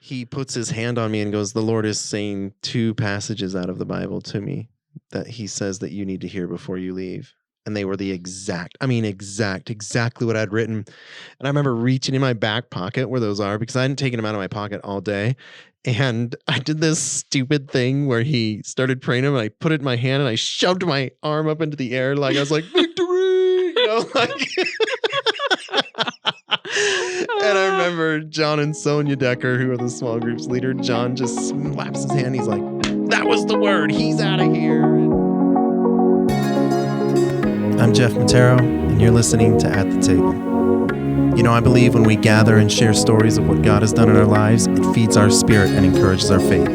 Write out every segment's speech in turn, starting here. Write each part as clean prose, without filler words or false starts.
he puts his hand on me and goes, the Lord is saying 2 passages out of the Bible to me that he says that you need to hear before you leave. And they were the exactly what I'd written. And I remember reaching in my back pocket where those are because I hadn't taken them out of my pocket all day. And I did this stupid thing where he started praying him and I put it in my hand and I shoved my arm up into the air like I was like, victory! And I remember John and Sonia Decker, who are the small groups leader, John just slaps his hand. He's like, that was the word. He's out of here. I'm Geoff Matero, and you're listening to At the Table. You know, I believe when we gather and share stories of what God has done in our lives, it feeds our spirit and encourages our faith.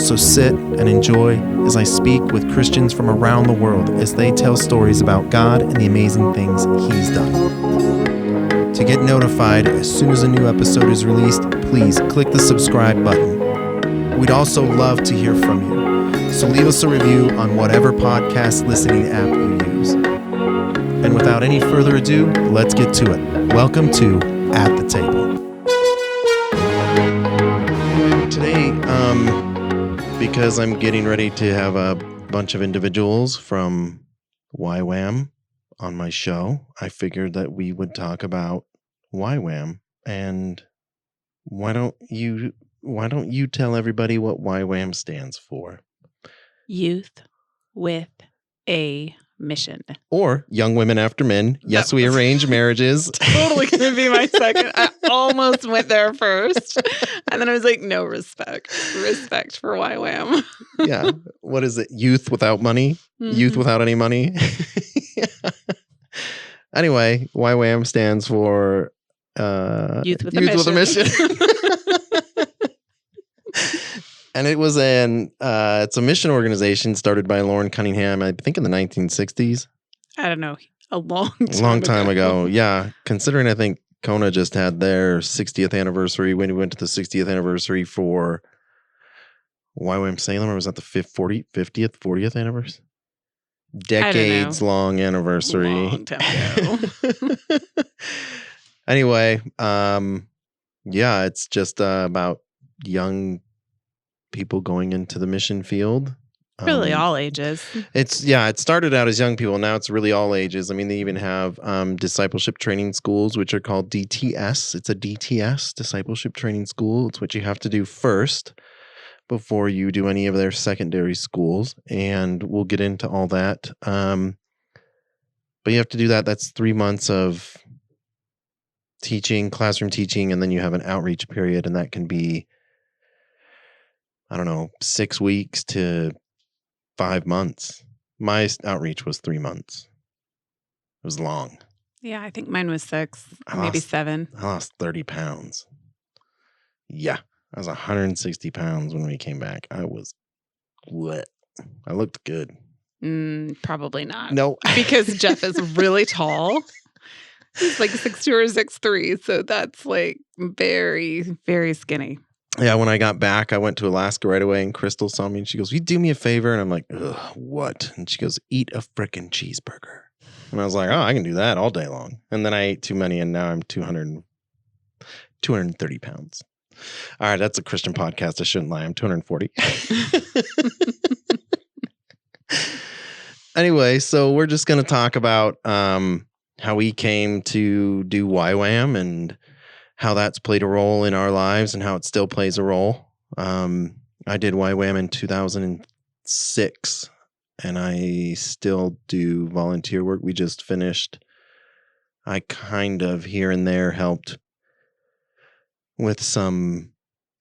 So sit and enjoy as I speak with Christians from around the world as they tell stories about God and the amazing things He's done. To get notified as soon as a new episode is released, please click the subscribe button. We'd also love to hear from you. So leave us a review on whatever podcast listening app you use. And without any further ado, let's get to it. Welcome to At the Table. Today, because I'm getting ready to have a bunch of individuals from YWAM on my show, I figured that we would talk about YWAM. And why don't you tell everybody what YWAM stands for? Youth with a Mission. Or Young Women After Men. Yes, we arrange marriages. Totally going to be my second. I almost went there first. And then I was like, no, respect. Respect for YWAM. Yeah. What is it? Youth without money? Mm-hmm. Youth without any money? Yeah. Anyway, YWAM stands for Youth with a Mission. And it was it's a mission organization started by Lauren Cunningham, I think in the 1960s. I don't know. A long time ago. Yeah. Considering I think Kona just had their 60th anniversary when we went to the 60th anniversary for YWAM Salem, or was that the 50th, 40th anniversary? Decades long anniversary. Long time ago. Anyway, yeah, it's just about young people going into the mission field. Really all ages. It started out as young people. Now it's really all ages. I mean, they even have discipleship training schools, which are called DTS. It's a DTS, discipleship training school. It's what you have to do first before you do any of their secondary schools. And we'll get into all that. But you have to do that. That's 3 months of teaching, classroom teaching, and then you have an outreach period, and that can be 6 weeks to 5 months. My outreach was 3 months. It was long. Yeah, I think mine was 6, maybe 7. I lost 30 pounds. Yeah, I was 160 pounds when we came back. I was what? I looked good. Probably not. No. Because Geoff is really tall. He's like 6'2" or 6'3", so that's like very, very skinny. Yeah, when I got back, I went to Alaska right away, and Crystal saw me, and she goes, "Will you do me a favor?" And I'm like, "Ugh, what?" And she goes, "Eat a frickin' cheeseburger." And I was like, "Oh, I can do that all day long." And then I ate too many, and now I'm 230 pounds. All right, that's a Christian podcast. I shouldn't lie. I'm 240. Anyway, so we're just going to talk about how we came to do YWAM and how that's played a role in our lives and how it still plays a role. I did YWAM in 2006, and I still do volunteer work. We just finished. I kind of here and there helped with some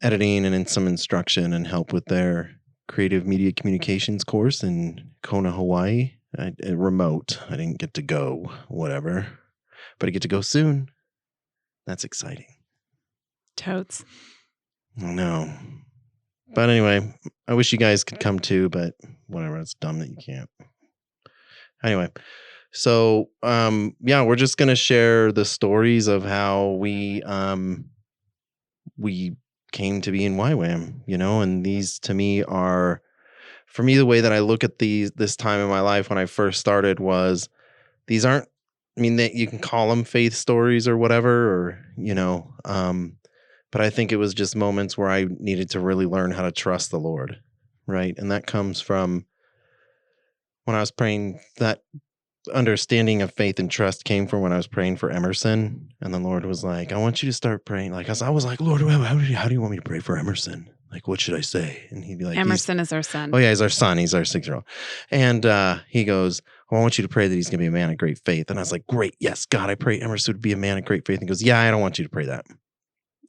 editing and in some instruction and help with their creative media communications course in Kona, Hawaii. Remote. I didn't get to go, whatever. But I get to go soon. That's exciting. Totes. I know. But anyway, I wish you guys could come too, but whatever. It's dumb that you can't. Anyway, so we're just gonna share the stories of how we came to be in YWAM, and these to me are, for me, the way that I look at this time in my life when I first started was, these aren't, that you can call them faith stories or whatever, or, But I think it was just moments where I needed to really learn how to trust the Lord, right? And that comes from when I was praying, that understanding of faith and trust came from when I was praying for Emerson. And the Lord was like, I want you to start praying. Like, I was like, Lord, how do you want me to pray for Emerson? Like, what should I say? And he'd be like, Emerson is our son. Oh, yeah, he's our son. He's our 6-year-old. And he goes, I want you to pray that he's going to be a man of great faith. And I was like, great. Yes, God, I pray Emerson would be a man of great faith. And he goes, yeah, I don't want you to pray that.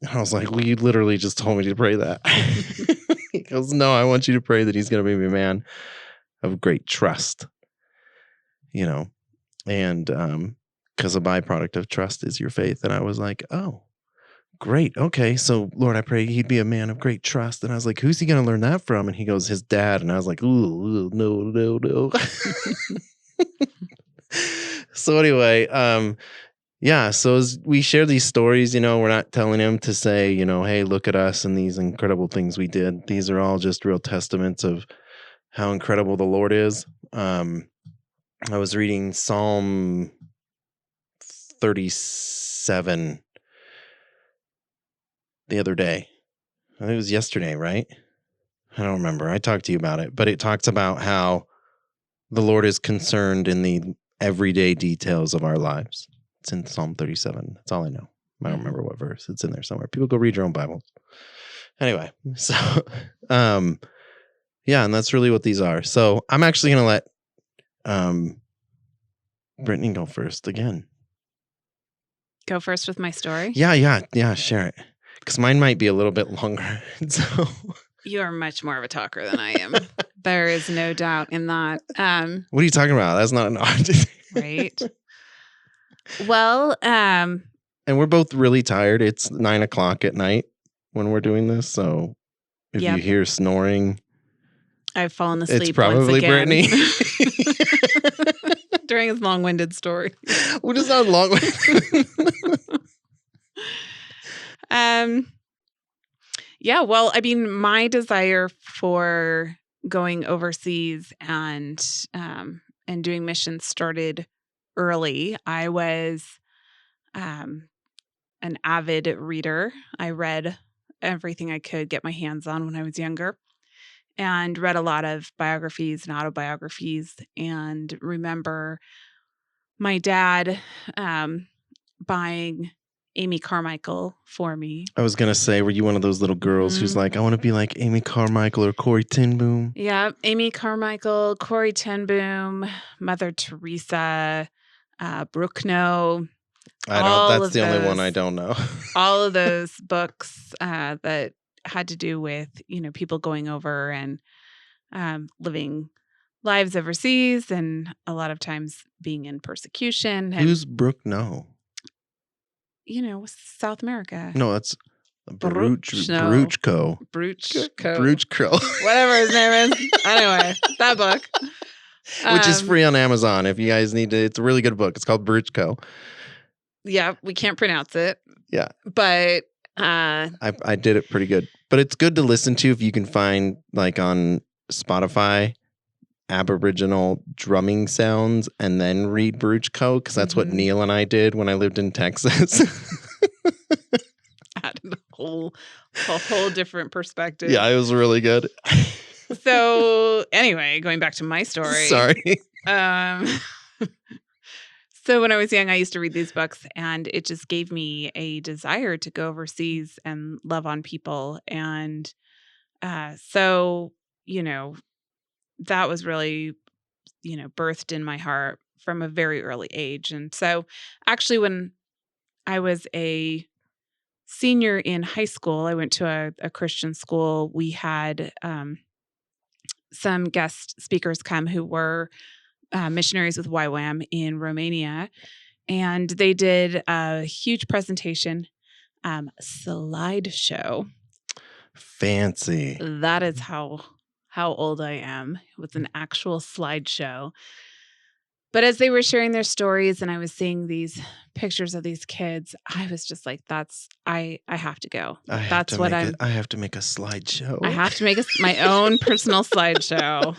And I was like, well, you literally just told me to pray that. He goes, no, I want you to pray that he's going to be a man of great trust, you know, and because a byproduct of trust is your faith. And I was like, oh, great. Okay. So, Lord, I pray he'd be a man of great trust. And I was like, who's he going to learn that from? And he goes, his dad. And I was like, ooh, no. So anyway, yeah, so as we share these stories, we're not telling him to say, hey, look at us and these incredible things we did. These are all just real testaments of how incredible the Lord is. I was reading Psalm 37 the other day. I think it was yesterday, right? I don't remember. I talked to you about it, but it talks about how the Lord is concerned in the everyday details of our lives. It's in Psalm 37. That's all I know. I don't remember what verse. It's in there somewhere. People go read your own Bibles. Anyway, so, yeah, and that's really what these are. So I'm actually going to let Brittany go first again. Go first with my story? Yeah, share it. Because mine might be a little bit longer. So you are much more of a talker than I am. There is no doubt in that. What are you talking about? That's not an art. Right. Well, and we're both really tired. It's 9:00 at night when we're doing this. So if you hear snoring, I've fallen asleep. It's probably once again. Brittany. During his long-winded story. What is that long-winded? Yeah, well, I mean, my desire for going overseas and doing missions started early. I was an avid reader. I read everything I could get my hands on when I was younger and read a lot of biographies and autobiographies, and remember my dad buying Amy Carmichael for me. I was going to say, were you one of those little girls who's like, I want to be like Amy Carmichael or Corrie ten Boom? Yeah, Amy Carmichael, Corrie ten Boom, Mother Teresa, Bruckner. That's the only one I don't know. All of those books that had to do with, people going over and living lives overseas and a lot of times being in persecution. And, who's Bruckner? South America. No, that's Bruchko. Whatever his name is. Anyway, that book. Which is free on Amazon if you guys need to. It's a really good book. It's called Bruchko. Yeah, we can't pronounce it. Yeah. But I did it pretty good. But it's good to listen to if you can find, like, on Spotify, Aboriginal drumming sounds and then read Bruchko, because that's what Neil and I did when I lived in Texas. Added a whole different perspective. Yeah, it was really good. So anyway, going back to my story. Sorry. So when I was young, I used to read these books, and it just gave me a desire to go overseas and love on people. And so, that was really, birthed in my heart from a very early age. And so actually when I was a senior in high school, I went to a Christian school. We had some guest speakers come who were missionaries with YWAM in Romania. And they did a huge presentation, slideshow. Fancy. That is how old I am. It was an actual slideshow. But as they were sharing their stories and I was seeing these pictures of these kids, I was just like, I have to go. I have to make a slideshow. I have to make my own personal slideshow.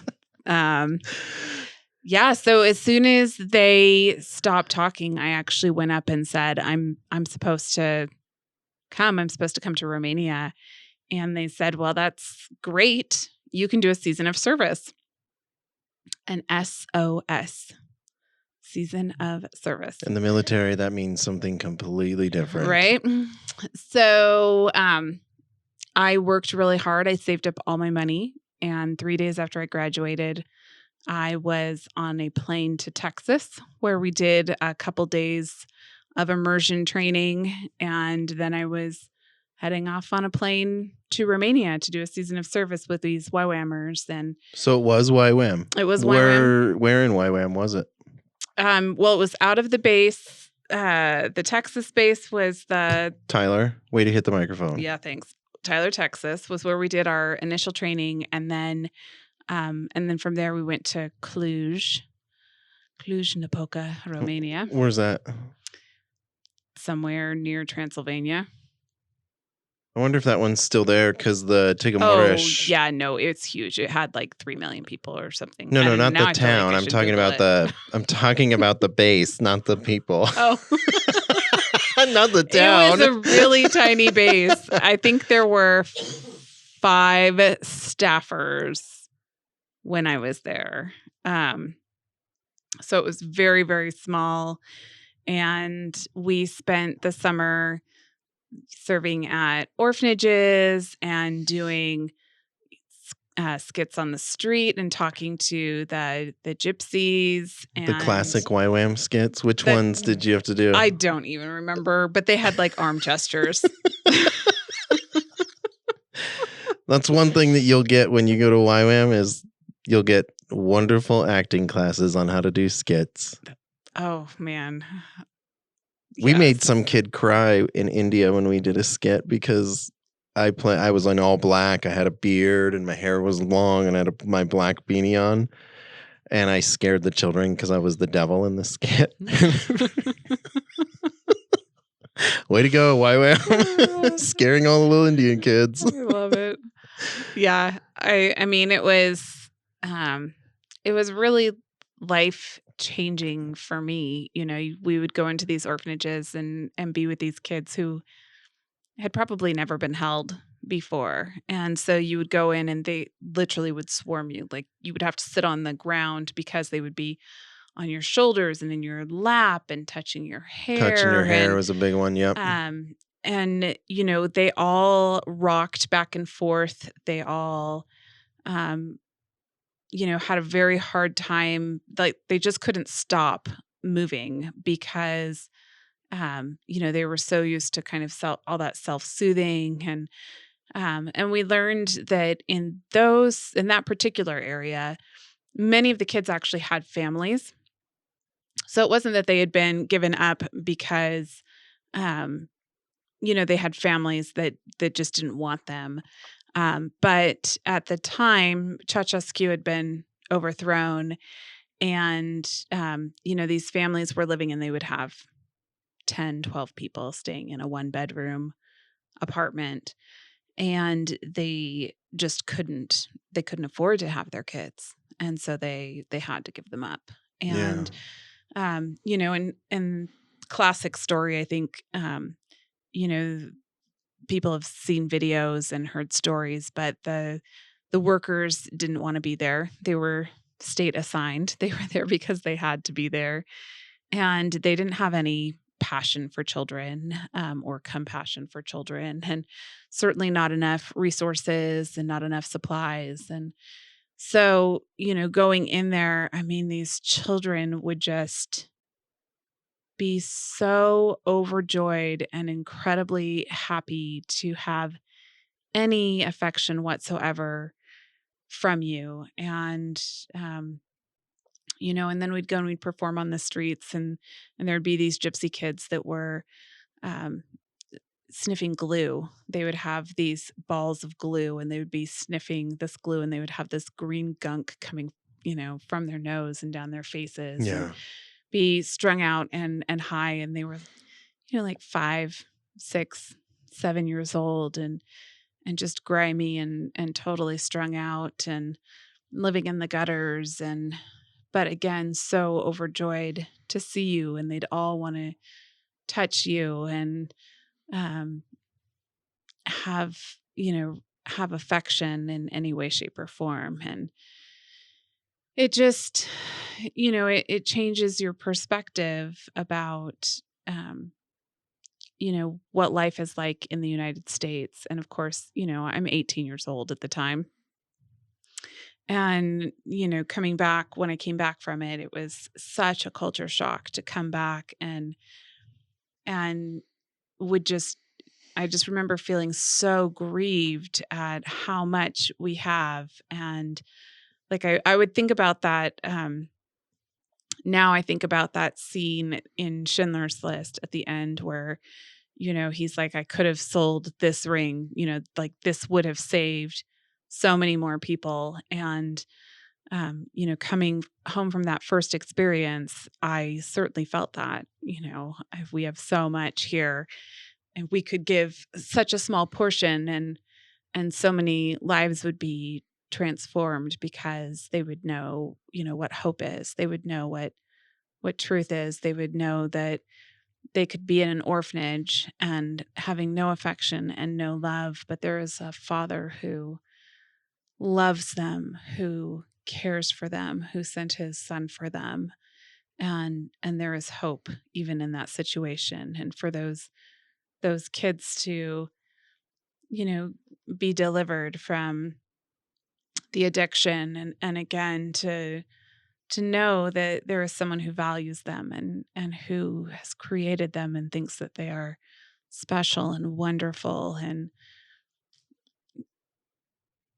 Yeah. So as soon as they stopped talking, I actually went up and said, I'm supposed to come. I'm supposed to come to Romania. And they said, well, that's great. You can do a season of service. An SOS, season of service. In the military, that means something completely different. Right? So I worked really hard. I saved up all my money. And 3 days after I graduated, I was on a plane to Texas where we did a couple days of immersion training. And then I was heading off on a plane to Romania to do a season of service with these YWAMers. And So it was YWAM. it was YWAM. Where in YWAM was it? Well, it was out of the base. The Texas base was the... Tyler, way to hit the microphone. Yeah, thanks. Tyler, Texas was where we did our initial training. And then from there we went to Cluj-Napoca, Romania. Where's that? Somewhere near Transylvania. I wonder if that one's still there because the Tigamoresh. Oh, yeah, no, it's huge. It had like 3 million people or something. No, not the town. I'm talking about I'm talking about the base, not the people. Oh. Not the town. It was a really tiny base. I think there were 5 staffers when I was there. So it was very, very small. And we spent the summer serving at orphanages and doing skits on the street and talking to the gypsies. And the classic YWAM skits. Which ones did you have to do? I don't even remember, but they had like arm gestures. That's one thing that you'll get when you go to YWAM is you'll get wonderful acting classes on how to do skits. Oh, man. We made some kid cry in India when we did a skit because I was in all black. I had a beard and my hair was long and I had my black beanie on. And I scared the children because I was the devil in the skit. Way to go, YWAM. Scaring all the little Indian kids. I love it. Yeah. I mean, it was really life-changing for me. You know, we would go into these orphanages and be with these kids who had probably never been held before. And so you would go in and they literally would swarm you. Like you would have to sit on the ground because they would be on your shoulders and in your lap and touching your hair. Touching your hair was a big one, yep. And, you know, they all rocked back and forth. They all, you know, had a very hard time. Like they just couldn't stop moving because, you know, they were so used to kind of all that self-soothing. And we learned that in that particular area, many of the kids actually had families. So it wasn't that they had been given up because, you know, they had families that just didn't want them. But at the time, Ceausescu had been overthrown and, you know, these families were living and they would have 10, 12 people staying in a 1-bedroom apartment. And they just couldn't afford to have their kids. And so they had to give them up. And, you know, and classic story, I think, you know, people have seen videos and heard stories, but the workers didn't want to be there. They were state assigned. They were there because they had to be there. And they didn't have any passion for children or compassion for children, and certainly not enough resources and not enough supplies. And so, you know, going in there, I mean, these children would just be so overjoyed and incredibly happy to have any affection whatsoever from you. And, you know, and then we'd go and we'd perform on the streets and there'd be these gypsy kids that were, sniffing glue. They would have these balls of glue and they would be sniffing this glue and they would have this green gunk coming, you know, from their nose and down their faces. Yeah. And be strung out and high. And they were, you know, like 5, 6, 7 years old and just grimy and totally strung out and living in the gutters. But again, so overjoyed to see you, and they'd all want to touch you. And, have, have affection in any way, shape, or form. And it just, it changes your perspective about, what life is like in the United States. And of course, I'm 18 years old at the time. And, coming back, when I came back from it, it was such a culture shock to come back and would just, I just remember feeling so grieved at how much we have. And like, I would think about that. Now I think about that scene in Schindler's List at the end where, he's like, I could have sold this ring, like this would have saved so many more people. And, coming home from that first experience, I certainly felt that, we have so much here and we could give such a small portion and so many lives would be transformed because they would know, what hope is. They would know what truth is. They would know that they could be in an orphanage and having no affection and no love, but there is a father who loves them, who cares for them, who sent his son for them. And there is hope even in that situation. And for those kids to, be delivered from the addiction and again to know that there is someone who values them and who has created them and thinks that they are special and wonderful. And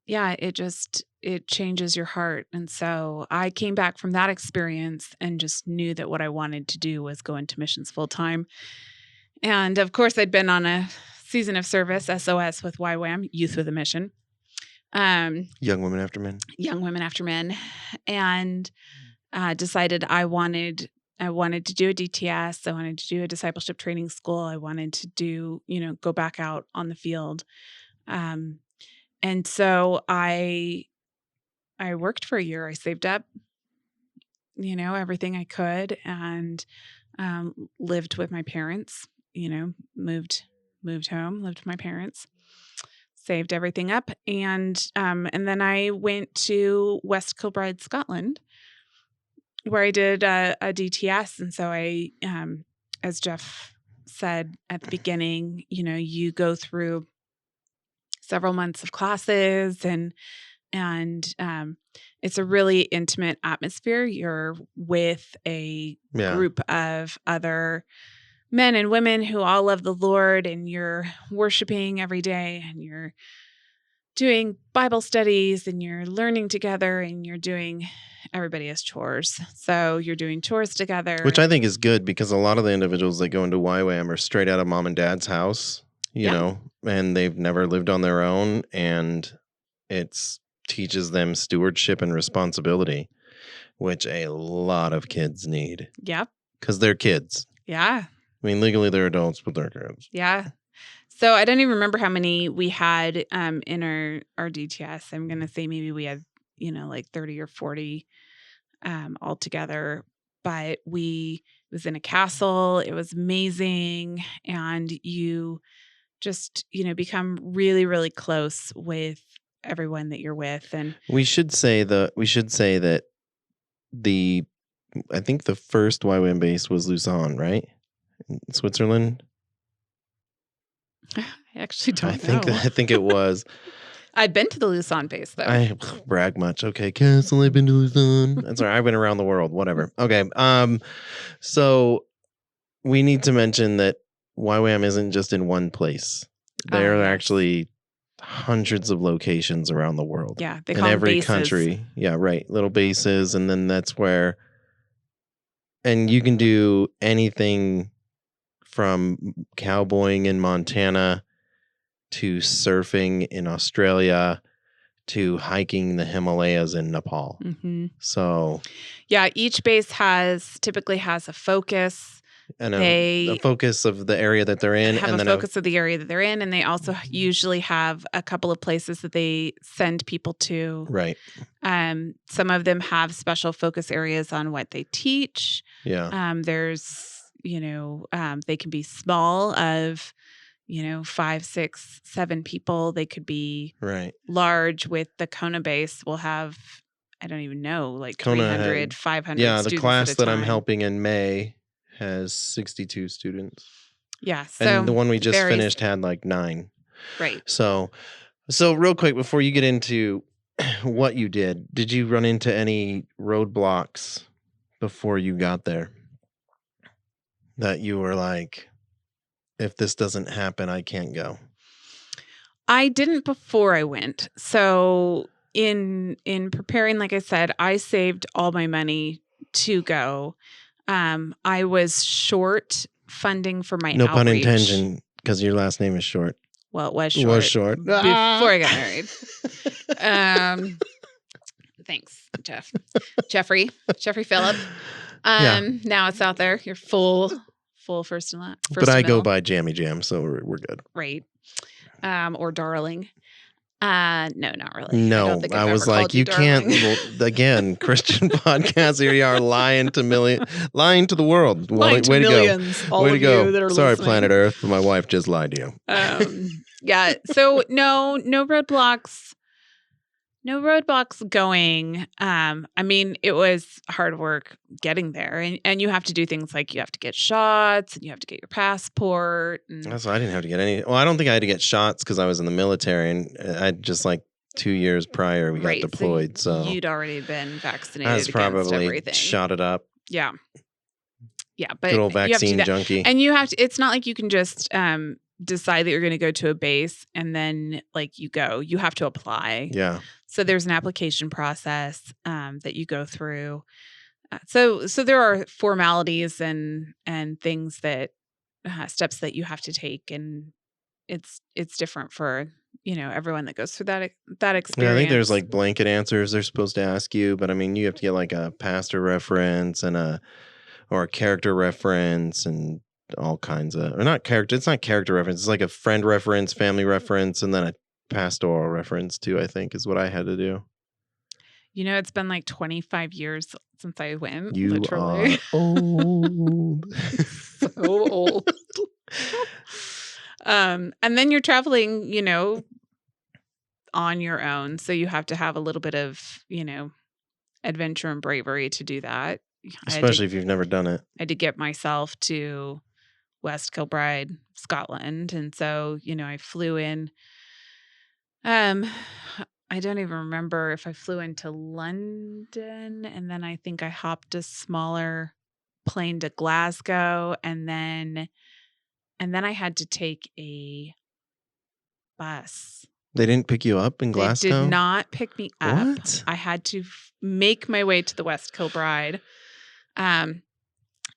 yeah, it changes your heart. And so I came back from that experience and just knew that what I wanted to do was go into missions full time. And of course, I'd been on a season of service, SOS with YWAM, Youth with a Mission. Young Women After Men. Young Women After Men. And decided I wanted to do a DTS. I wanted to do a discipleship training school. I wanted to do, go back out on the field. And so I worked for a year. I saved up, everything I could and lived with my parents, moved home, lived with my parents, saved everything up. And then I went to West Kilbride, Scotland, where I did a DTS. And so I, as Geoff said at the beginning, you go through several months of classes and it's a really intimate atmosphere. You're with a group of other men and women who all love the Lord, and you're worshiping every day, and you're doing Bible studies, and you're learning together, and you're doing, everybody has chores. So you're doing chores together. Which I think is good because a lot of the individuals that go into YWAM are straight out of mom and dad's house, you know, and they've never lived on their own, and it teaches them stewardship and responsibility, which a lot of kids need. Yep. Because they're kids. Yeah. I mean, legally they're adults, but they're kids. Yeah. So I don't even remember how many we had in our DTS. I'm going to say maybe we had, like 30 or 40 altogether. But it was in a castle. It was amazing. And you just, become really, really close with everyone that you're with. And we should say that I think the first YWAM base was Lausanne, right? In Switzerland. I actually don't know. I think it was. I've been to the Lausanne base, though. I brag much. Okay, Castle, I've been to Lausanne. That's all right. I've been around the world. Whatever. Okay. So we need to mention that YWAM isn't just in one place. There are actually hundreds of locations around the world. Yeah, they in call every bases. Country. Yeah, right. Little bases, and then that's where. And you can do anything from cowboying in Montana to surfing in Australia to hiking the Himalayas in Nepal. Mm-hmm. So, yeah, each base typically has a focus. And a focus of the area that they're in. And then a focus of the area that they're in. And they also usually have a couple of places that they send people to. Right. Some of them have special focus areas on what they teach. Yeah. There's, they can be small of, 5, 6, 7 people. They could be Right. large. With the Kona base, we'll have, I don't even know, like Kona 300, 500 Yeah, students the class at a that time. I'm helping in May has 62 students. Yeah. So And the one we just varies. finished had like 9. Right. So real quick, before you get into what you did you run into any roadblocks before you got there that you were like, if this doesn't happen, I can't go? I didn't before I went. So in preparing, like I said, I saved all my money to go. I was short funding for my No pun outreach. intended, because your last name is short. Well, it was It short. was short. Before I got married. Thanks, Geoff. Jeffrey Phillip. Yeah. Now it's out there. You're full first and last. But I go by Jammy Jam, so we're good. Right. Or darling. No, not really. No, I was like, you can't. Well, again, Christian podcast. Here you are lying to the world. Lying to way millions, to go. all way of to go. you that are Sorry, listening. Planet Earth, but my wife just lied to you. Yeah. So no roadblocks. No roadblocks going. I mean, it was hard work getting there, and you have to do things like you have to get shots, and you have to get your passport. So I didn't have to get any. Well, I don't think I had to get shots because I was in the military, and I just like 2 years prior we got deployed. So you'd already been vaccinated. I was probably shot it up. Yeah, but good old vaccine junkie. And you have to. It's not like you can just decide that you're going to go to a base and then like you go. You have to apply. Yeah. So there's an application process that you go through. So there are formalities and things that steps that you have to take, and it's different for everyone that goes through that experience. Yeah, I think there's like blanket answers they're supposed to ask you, but I mean you have to get like a pastor reference and a character reference and all kinds of, or not character. It's not character reference. It's like a friend reference, family reference, and then a pastoral reference too, I think, is what I had to do. It's been like 25 years since I went. You literally. Are old. So old. And then you're traveling, on your own. So you have to have a little bit of, adventure and bravery to do that. Especially if you've never done it. I had to get myself to West Kilbride, Scotland. And so, I flew in. I don't even remember if I flew into London, and then I think I hopped a smaller plane to Glasgow, and then I had to take a bus. They didn't pick you up in Glasgow? They did not pick me up. What? I had to make my way to the West Kilbride. And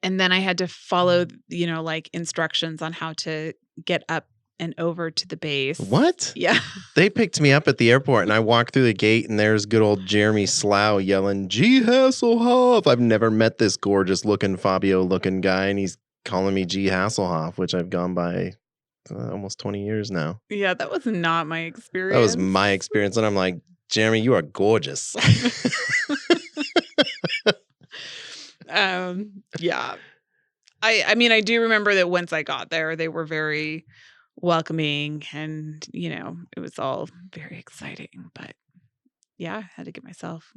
then I had to follow, like instructions on how to get up and over to the base. What? Yeah. They picked me up at the airport and I walked through the gate and there's good old Jeremy Slough yelling, G. Hasselhoff. I've never met this gorgeous looking Fabio looking guy and he's calling me G. Hasselhoff, which I've gone by almost 20 years now. Yeah, that was not my experience. That was my experience. And I'm like, Jeremy, you are gorgeous. Yeah. I mean, I do remember that once I got there, they were very welcoming and, it was all very exciting, but yeah, I had to get myself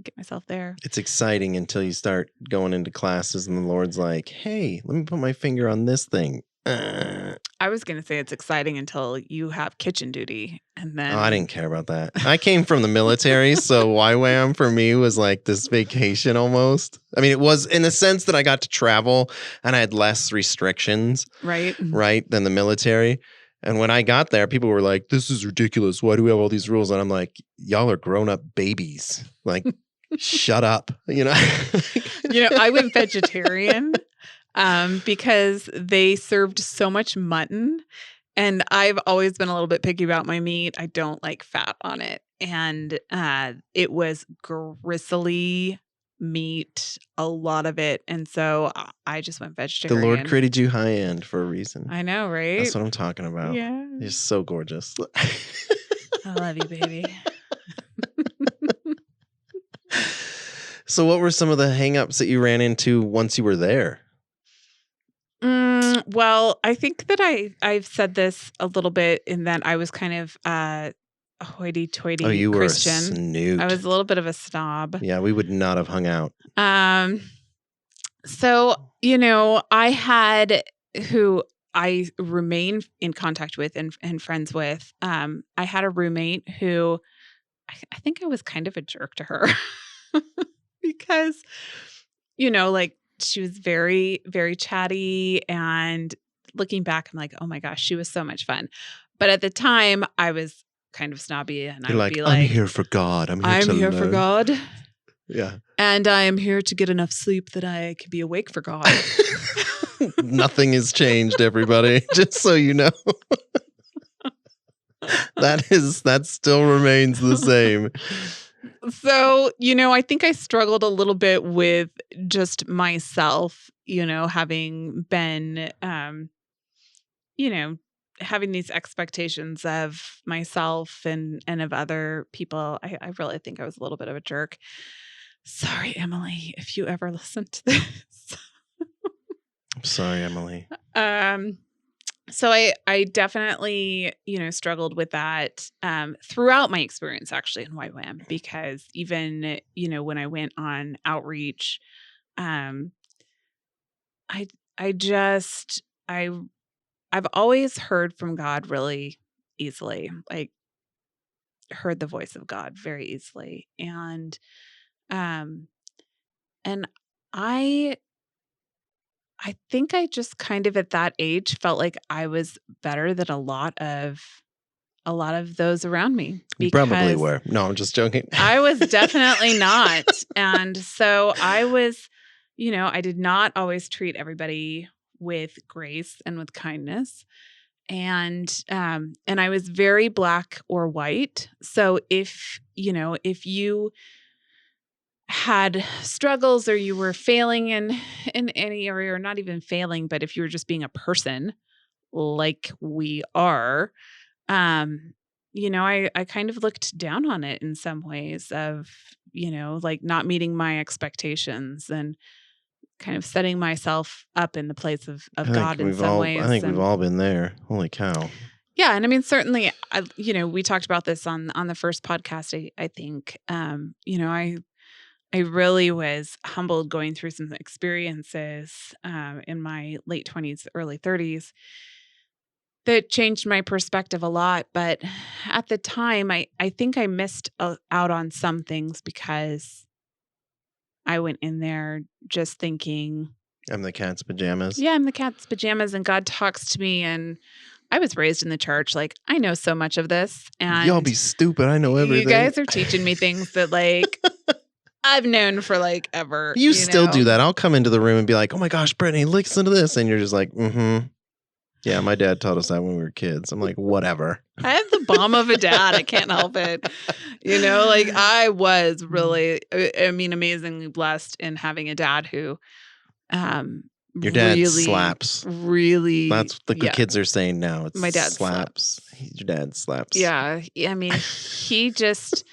there. It's exciting until you start going into classes and the Lord's like, hey, let me put my finger on this thing. I was going to say it's exciting until you have kitchen duty and then... Oh, I didn't care about that. I came from the military, so YWAM for me was like this vacation almost. I mean, it was in the sense that I got to travel and I had less restrictions, right, than the military. And when I got there, people were like, this is ridiculous. Why do we have all these rules? And I'm like, y'all are grown-up babies. Like, shut up. I went vegetarian because they served so much mutton. And I've always been a little bit picky about my meat. I don't like fat on it. And it was gristly meat, a lot of it. And so I just went vegetarian. The Lord created you high end for a reason. I know, right? That's what I'm talking about. Yeah. You're so gorgeous. I love you, baby. So what were some of the hangups that you ran into once you were there? Well, I think that I've said this a little bit in that I was kind of a hoity-toity Oh, you were a Christian. snoot. I was a little bit of a snob. Yeah, we would not have hung out. So, I had who I remain in contact with and friends with. I had a roommate who I think I was kind of a jerk to her because, like she was very, very chatty, and looking back, I'm like, oh my gosh, she was so much fun. But at the time I was kind of snobby, and You're I would like, be I'm like, here for God. I'm I'm to here for learn." God. Yeah. And I am here to get enough sleep that I can be awake for God. Nothing has changed, everybody. Just so you know. That still remains the same. So, I think I struggled a little bit with just myself, having been, having these expectations of myself and of other people. I really think I was a little bit of a jerk. Sorry, Emily, if you ever listen to this. I'm sorry, Emily. So I definitely, struggled with that throughout my experience actually in YWAM, because even, when I went on outreach, um, I just, I've always heard from God really easily, like heard the voice of God very easily. Um, and I think I just kind of at that age felt like I was better than a lot of those around me, You probably because were. No, I'm just joking. I was definitely not. And so I was, I did not always treat everybody with grace and with kindness. And I was very black or white. So if you had struggles, or you were failing in any area, or not even failing, but if you were just being a person like we are, I kind of looked down on it in some ways of, like not meeting my expectations and kind of setting myself up in the place of God in some ways. I think we've all been there. Holy cow. Yeah. And I mean, certainly, we talked about this on the first podcast, I think, I really was humbled going through some experiences in my late 20s, early 30s that changed my perspective a lot. But at the time, I think I missed out on some things because I went in there just thinking, I'm the cat's pajamas. yeah, I'm the cat's pajamas, and God talks to me. And I was raised in the church. Like, I know so much of this. And y'all be stupid. I know everything. You guys are teaching me things that like I've known for like ever. You still do that. I'll come into the room and be like, oh my gosh, Brittany, listen to this. And you're just like, mm-hmm. Yeah, my dad taught us that when we were kids. I'm like, whatever. I have the bomb of a dad. I can't help it. Like I was really, amazingly blessed in having a dad who, your dad really slaps. Really. That's what the kids are saying now. It's my dad slaps. Your dad slaps. Yeah. I mean, he just,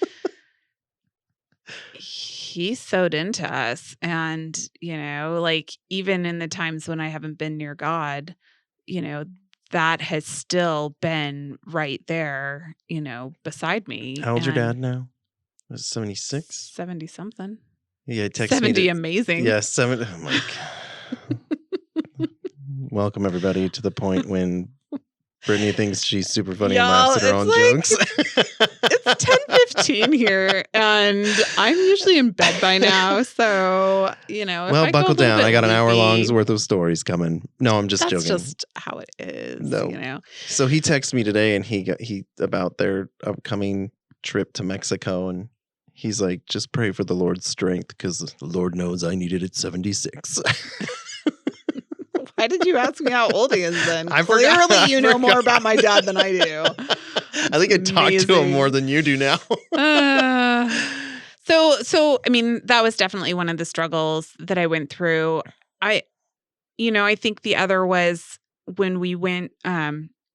he sewed into us. And, like even in the times when I haven't been near God, that has still been right there, beside me. How old's your dad now? Was it 76? 70 something. Yeah, text 70 me. amazing. Yeah, 70. Oh my God. Welcome everybody to the point when Brittany thinks she's super funny and laughs at her own jokes. It's 10:15 here, and I'm usually in bed by now. So, well, buckle down. I got an hour-long's worth of stories coming. No, I'm just joking. That's just how it is. No. So he texted me today, and he about their upcoming trip to Mexico, and he's like, just pray for the Lord's strength, because the Lord knows I need it at 76. Why did you ask me how old he is then? Clearly, you know more about my dad than I do. I think I talk to him more than you do now. So I mean, that was definitely one of the struggles that I went through. I think the other was when we went.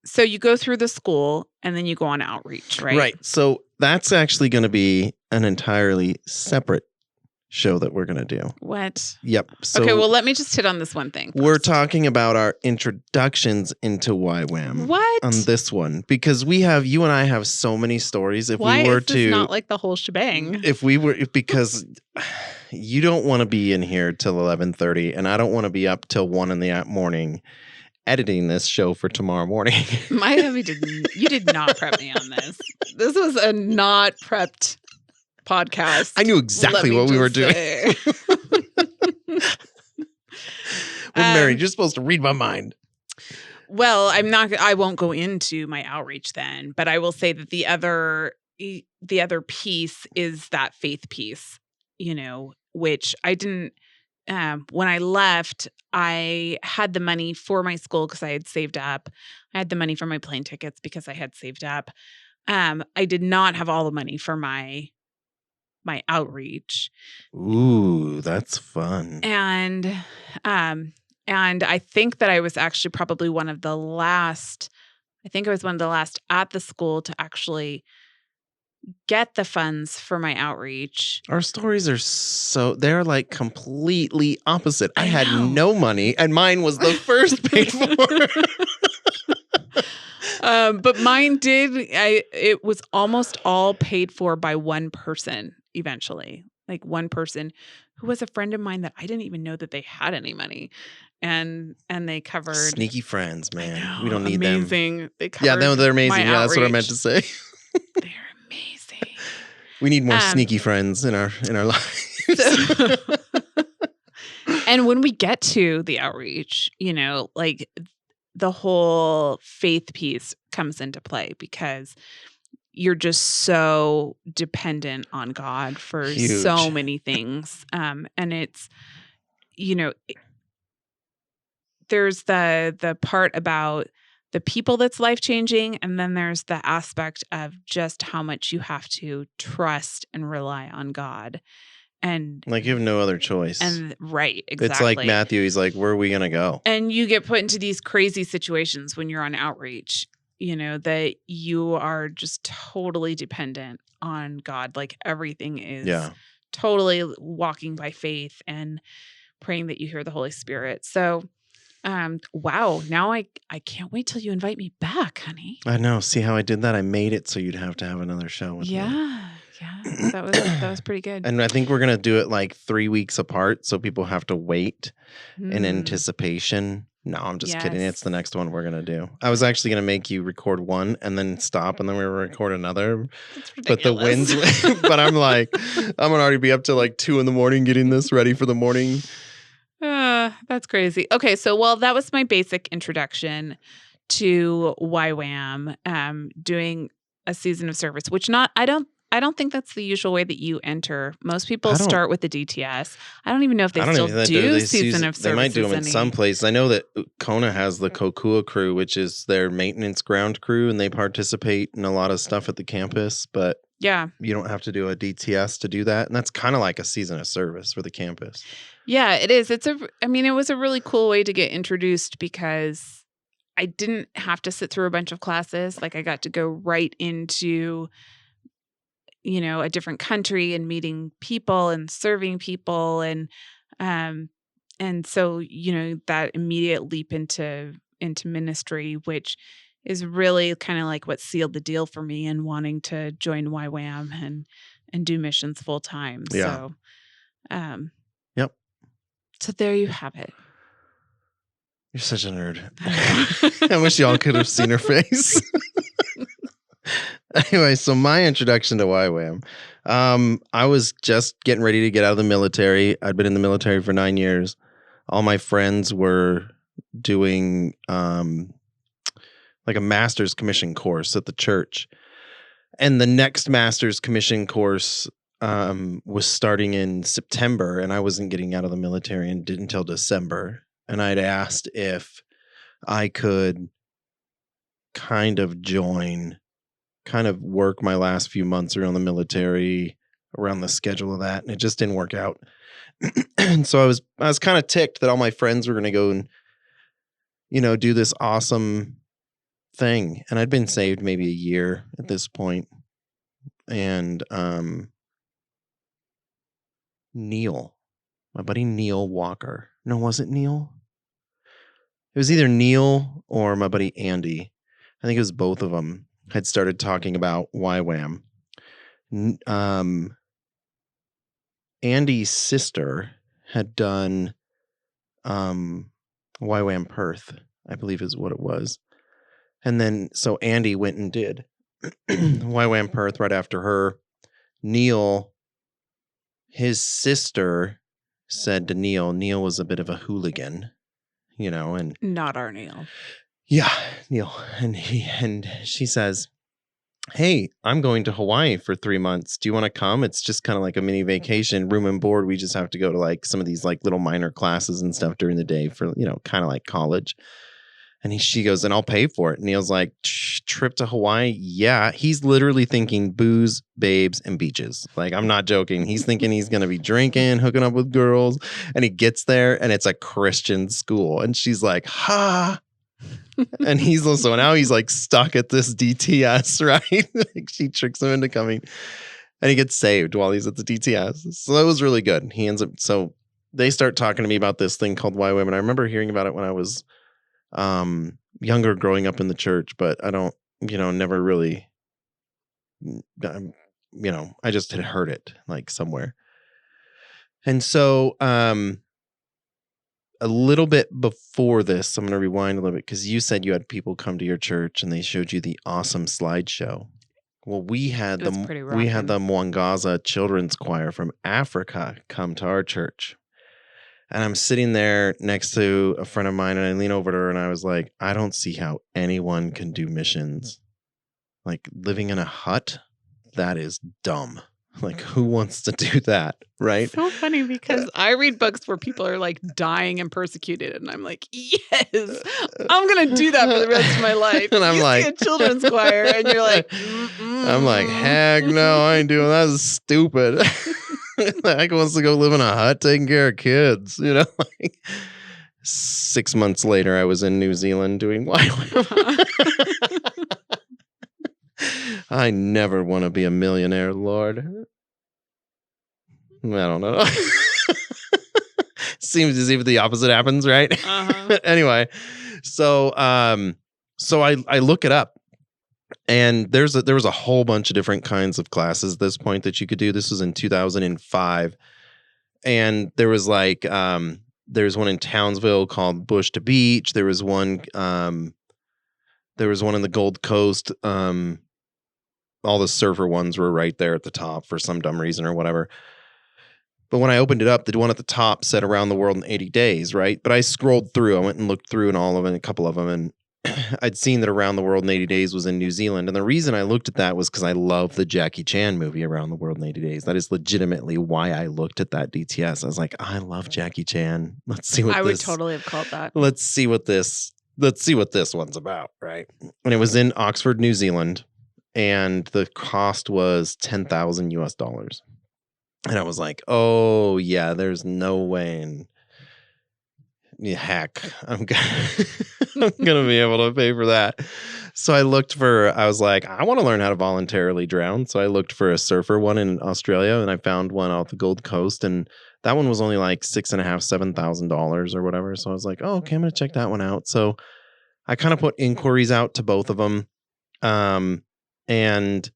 So you go through the school and then you go on outreach, right? Right. So that's actually going to be an entirely separate show that we're going to do. What? Yep. So okay, well, let me just hit on this one thing. We're First. talking about our introductions into YWAM. What? On this one, because you and I have so many stories. If Why we were is this not like the whole shebang? Because you don't want to be in here till 11:30, and I don't want to be up till 1 in the morning editing this show for tomorrow morning. You did not prep me on this. This was a not prepped podcast. I knew exactly what we were doing. We're married. You're supposed to read my mind. Well, I won't go into my outreach then, but I will say that the other piece is that faith piece, which I didn't, when I left, I had the money for my school because I had saved up. I had the money for my plane tickets because I had saved up. I did not have all the money for my outreach. Ooh, that's fun. And I think that I was actually probably one of the last at the school to actually get the funds for my outreach. Our stories are they're like completely opposite. I had know. no money and mine was the first paid for. But mine it was almost all paid for by one person eventually. Like one person who was a friend of mine that I didn't even know that they had any money. And they covered sneaky friends, man. Know, we don't need amazing. them. They covered they're amazing. Yeah, that's what I meant to say. They're amazing. We need more sneaky friends in our lives. And when we get to the outreach, like the whole faith piece comes into play because you're just so dependent on God for so many things. And it's, there's the part about the people that's life-changing, and then there's the aspect of just how much you have to trust and rely on God. And like you have no other choice. And right, exactly. It's like Matthew, he's like, where are we going to go? And you get put into these crazy situations when you're on outreach, that you are just totally dependent on God. Like everything is totally walking by faith and praying that you hear the Holy Spirit. So wow. Now I can't wait till you invite me back, honey. I know. See how I did that? I made it so you'd have to have another show with me. Yeah. That was pretty good. And I think we're going to do it like 3 weeks apart so people have to wait in anticipation. No, I'm just kidding. It's the next one we're going to do. I was actually going to make you record one and then stop and then we record another. But the winds, but I'm like, I'm going to already be up to like 2 a.m. getting this ready for the morning. That's crazy. Okay, so that was my basic introduction to YWAM, doing a season of service, which I don't think that's the usual way that you enter. Most people start with the DTS. I don't even know if they still do season of service. They might do them in some places. I know that Kona has the Kokua crew, which is their maintenance ground crew, and they participate in a lot of stuff at the campus, but you don't have to do a DTS to do that. And that's kind of like a season of service for the campus. Yeah, it is. It was a really cool way to get introduced because I didn't have to sit through a bunch of classes. Like I got to go right into, a different country and meeting people and serving people. And so, that immediate leap into ministry, which is really kind of like what sealed the deal for me and wanting to join YWAM and do missions full time. Yeah. So, yep. So there you have it. You're such a nerd. I wish y'all could have seen her face. Anyway, so my introduction to YWAM. I was just getting ready to get out of the military. I'd been in the military for 9 years. All my friends were doing like a master's commission course at the church. And the next master's commission course was starting in September, and I wasn't getting out of the military until December. And I'd asked if I could kind of work my last few months around the military, around the schedule of that, and it just didn't work out. And so I was kind of ticked that all my friends were going to go and, do this awesome thing. And I'd been saved maybe a year at this point. And Neil. My buddy Neil Walker. No, was it Neil? It was either Neil or my buddy Andy. I think it was both of them had started talking about YWAM. Andy's sister had done YWAM Perth, I believe is what it was. And then, so Andy went and did YWAM Perth right after her. Neil, his sister, said to Neil was a bit of a hooligan, and not our Neil. Yeah, Neil. And she says, hey, I'm going to Hawaii for 3 months. Do you want to come? It's just kind of like a mini vacation, room and board. We just have to go to like some of these like little minor classes and stuff during the day for, kind of like college. And she goes, and I'll pay for it. Neil's like, trip to Hawaii? Yeah. He's literally thinking booze, babes, and beaches. Like, I'm not joking. He's thinking he's going to be drinking, hooking up with girls. And he gets there and it's a Christian school. And she's like, ha. And he's also, now he's like stuck at this DTS, right? Like she tricks him into coming and he gets saved while he's at the DTS. So that was really good. He ends up, so they start talking to me about this thing called YWAM. And I remember hearing about it when I was younger, growing up in the church, but I don't, never really, I just had heard it like somewhere. And so, a little bit before this, I'm going to rewind a little bit because you said you had people come to your church and they showed you the awesome slideshow. Well, we had the Mwangaza Children's Choir from Africa come to our church. And I'm sitting there next to a friend of mine and I lean over to her and I was like, I don't see how anyone can do missions. Like living in a hut, that is dumb. Like, who wants to do that, right? So funny because I read books where people are like dying and persecuted, and I'm like, yes, I'm gonna do that for the rest of my life. And I'm like, see a children's choir, and you're like, I'm like, heck no, I ain't doing that. That's stupid. Heck wants to go live in a hut taking care of kids, Like 6 months later, I was in New Zealand doing YWAM. I never want to be a millionaire, Lord. I don't know. Seems as if the opposite happens, right? Uh-huh. Anyway, so I look it up, and there was a whole bunch of different kinds of classes at this point that you could do. This was in 2005, and there was like there's one in Townsville called Bush to Beach. There was one in the Gold Coast. All the surfer ones were right there at the top for some dumb reason or whatever. But when I opened it up, the one at the top said around the world in 80 days, right? But I scrolled through. I went and looked through and all of them, a couple of them, and I'd seen that around the world in 80 days was in New Zealand. And the reason I looked at that was because I love the Jackie Chan movie Around the World in 80 Days. That is legitimately why I looked at that DTS. I was like, I love Jackie Chan. Let's see what I would totally have called that. Let's see what this one's about, right? And it was in Oxford, New Zealand. And the cost was $10,000 US. And I was like, oh, yeah, there's no way. And heck, I'm going to be able to pay for that. So I was like, I want to learn how to voluntarily drown. So I looked for a surfer one in Australia and I found one off the Gold Coast. And that one was only like $6,500-$7,000 or whatever. So I was like, oh, okay, I'm going to check that one out. So I kind of put inquiries out to both of them. And,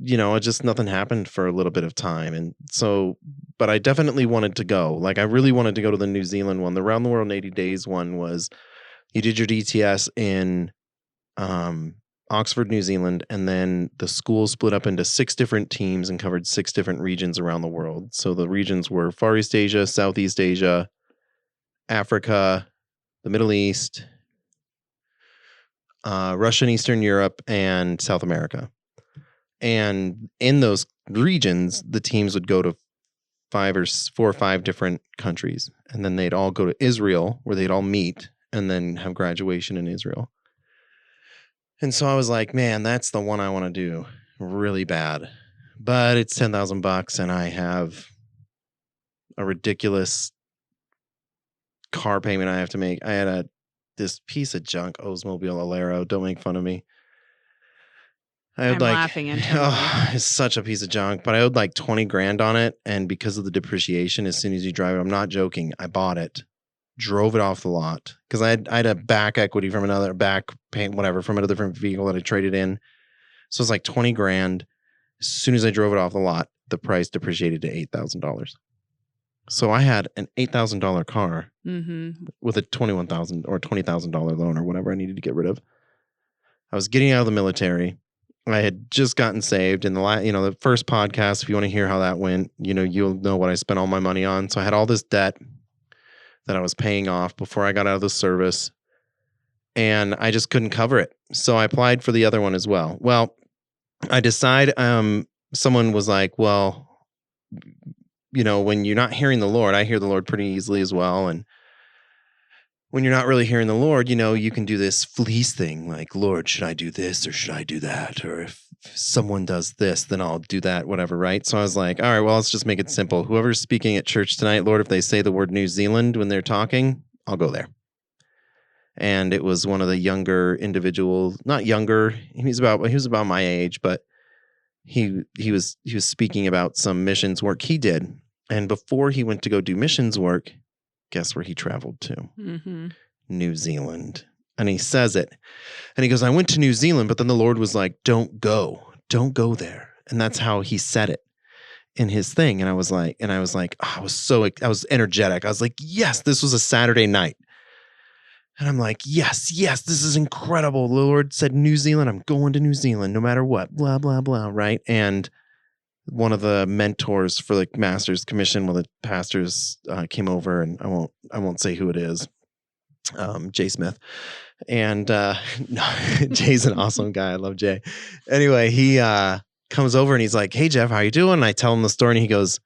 just nothing happened for a little bit of time. And so, but I definitely wanted to go. Like, I really wanted to go to the New Zealand one. The Round the World in 80 Days one was you did your DTS in Oxford, New Zealand, and then the school split up into 6 different teams and covered 6 different regions around the world. So the regions were Far East Asia, Southeast Asia, Africa, the Middle East, Russia and Eastern Europe, and South America. And in those regions, the teams would go to 4 or 5 different countries. And then they'd all go to Israel, where they'd all meet and then have graduation in Israel. And so I was like, man, that's the one I want to do really bad. But it's $10,000 and I have a ridiculous car payment I have to make. I had this piece of junk Oldsmobile Alero. Don't make fun of me. I owed I'm laughing internally. it's such a piece of junk, but I owed like 20 grand on it. And because of the depreciation, as soon as you drive it, I'm not joking, I bought it, drove it off the lot because I had a back equity from another back paint, whatever, from a different vehicle that I traded in. So it's like 20 grand. As soon as I drove it off the lot, the price depreciated to $8,000. So I had an $8,000 car with a $21,000 or $20,000 loan or whatever I needed to get rid of. I was getting out of the military. I had just gotten saved in the first podcast. If you want to hear how that went, you'll know what I spent all my money on. So I had all this debt that I was paying off before I got out of the service, and I just couldn't cover it. So I applied for the other one as well. Well, I decide, someone was like, well, when you're not hearing the Lord, I hear the Lord pretty easily as well. And when you're not really hearing the Lord, you can do this fleece thing like, Lord, should I do this or should I do that? Or if someone does this, then I'll do that, whatever, right? So I was like, all right, well, let's just make it simple. Whoever's speaking at church tonight, Lord, if they say the word New Zealand when they're talking, I'll go there. And it was one of the younger individuals, not younger, he was about my age, but he was speaking about some missions work he did. And before he went to go do missions work, guess where he traveled to? New Zealand. And he says it. And he goes, I went to New Zealand, but then the Lord was like, don't go there. And that's how he said it in his thing. And I was like, I was energetic. I was like, yes, this was a Saturday night. And I'm like, yes, this is incredible. The Lord said New Zealand, I'm going to New Zealand no matter what, blah, blah, blah, right? And one of the mentors for the Master's Commission, one of the pastors came over, and I won't say who it is, Jay Smith. And no, Jay's an awesome guy. I love Jay. Anyway, he comes over and he's like, hey, Geoff, how you doing? And I tell him the story and he goes,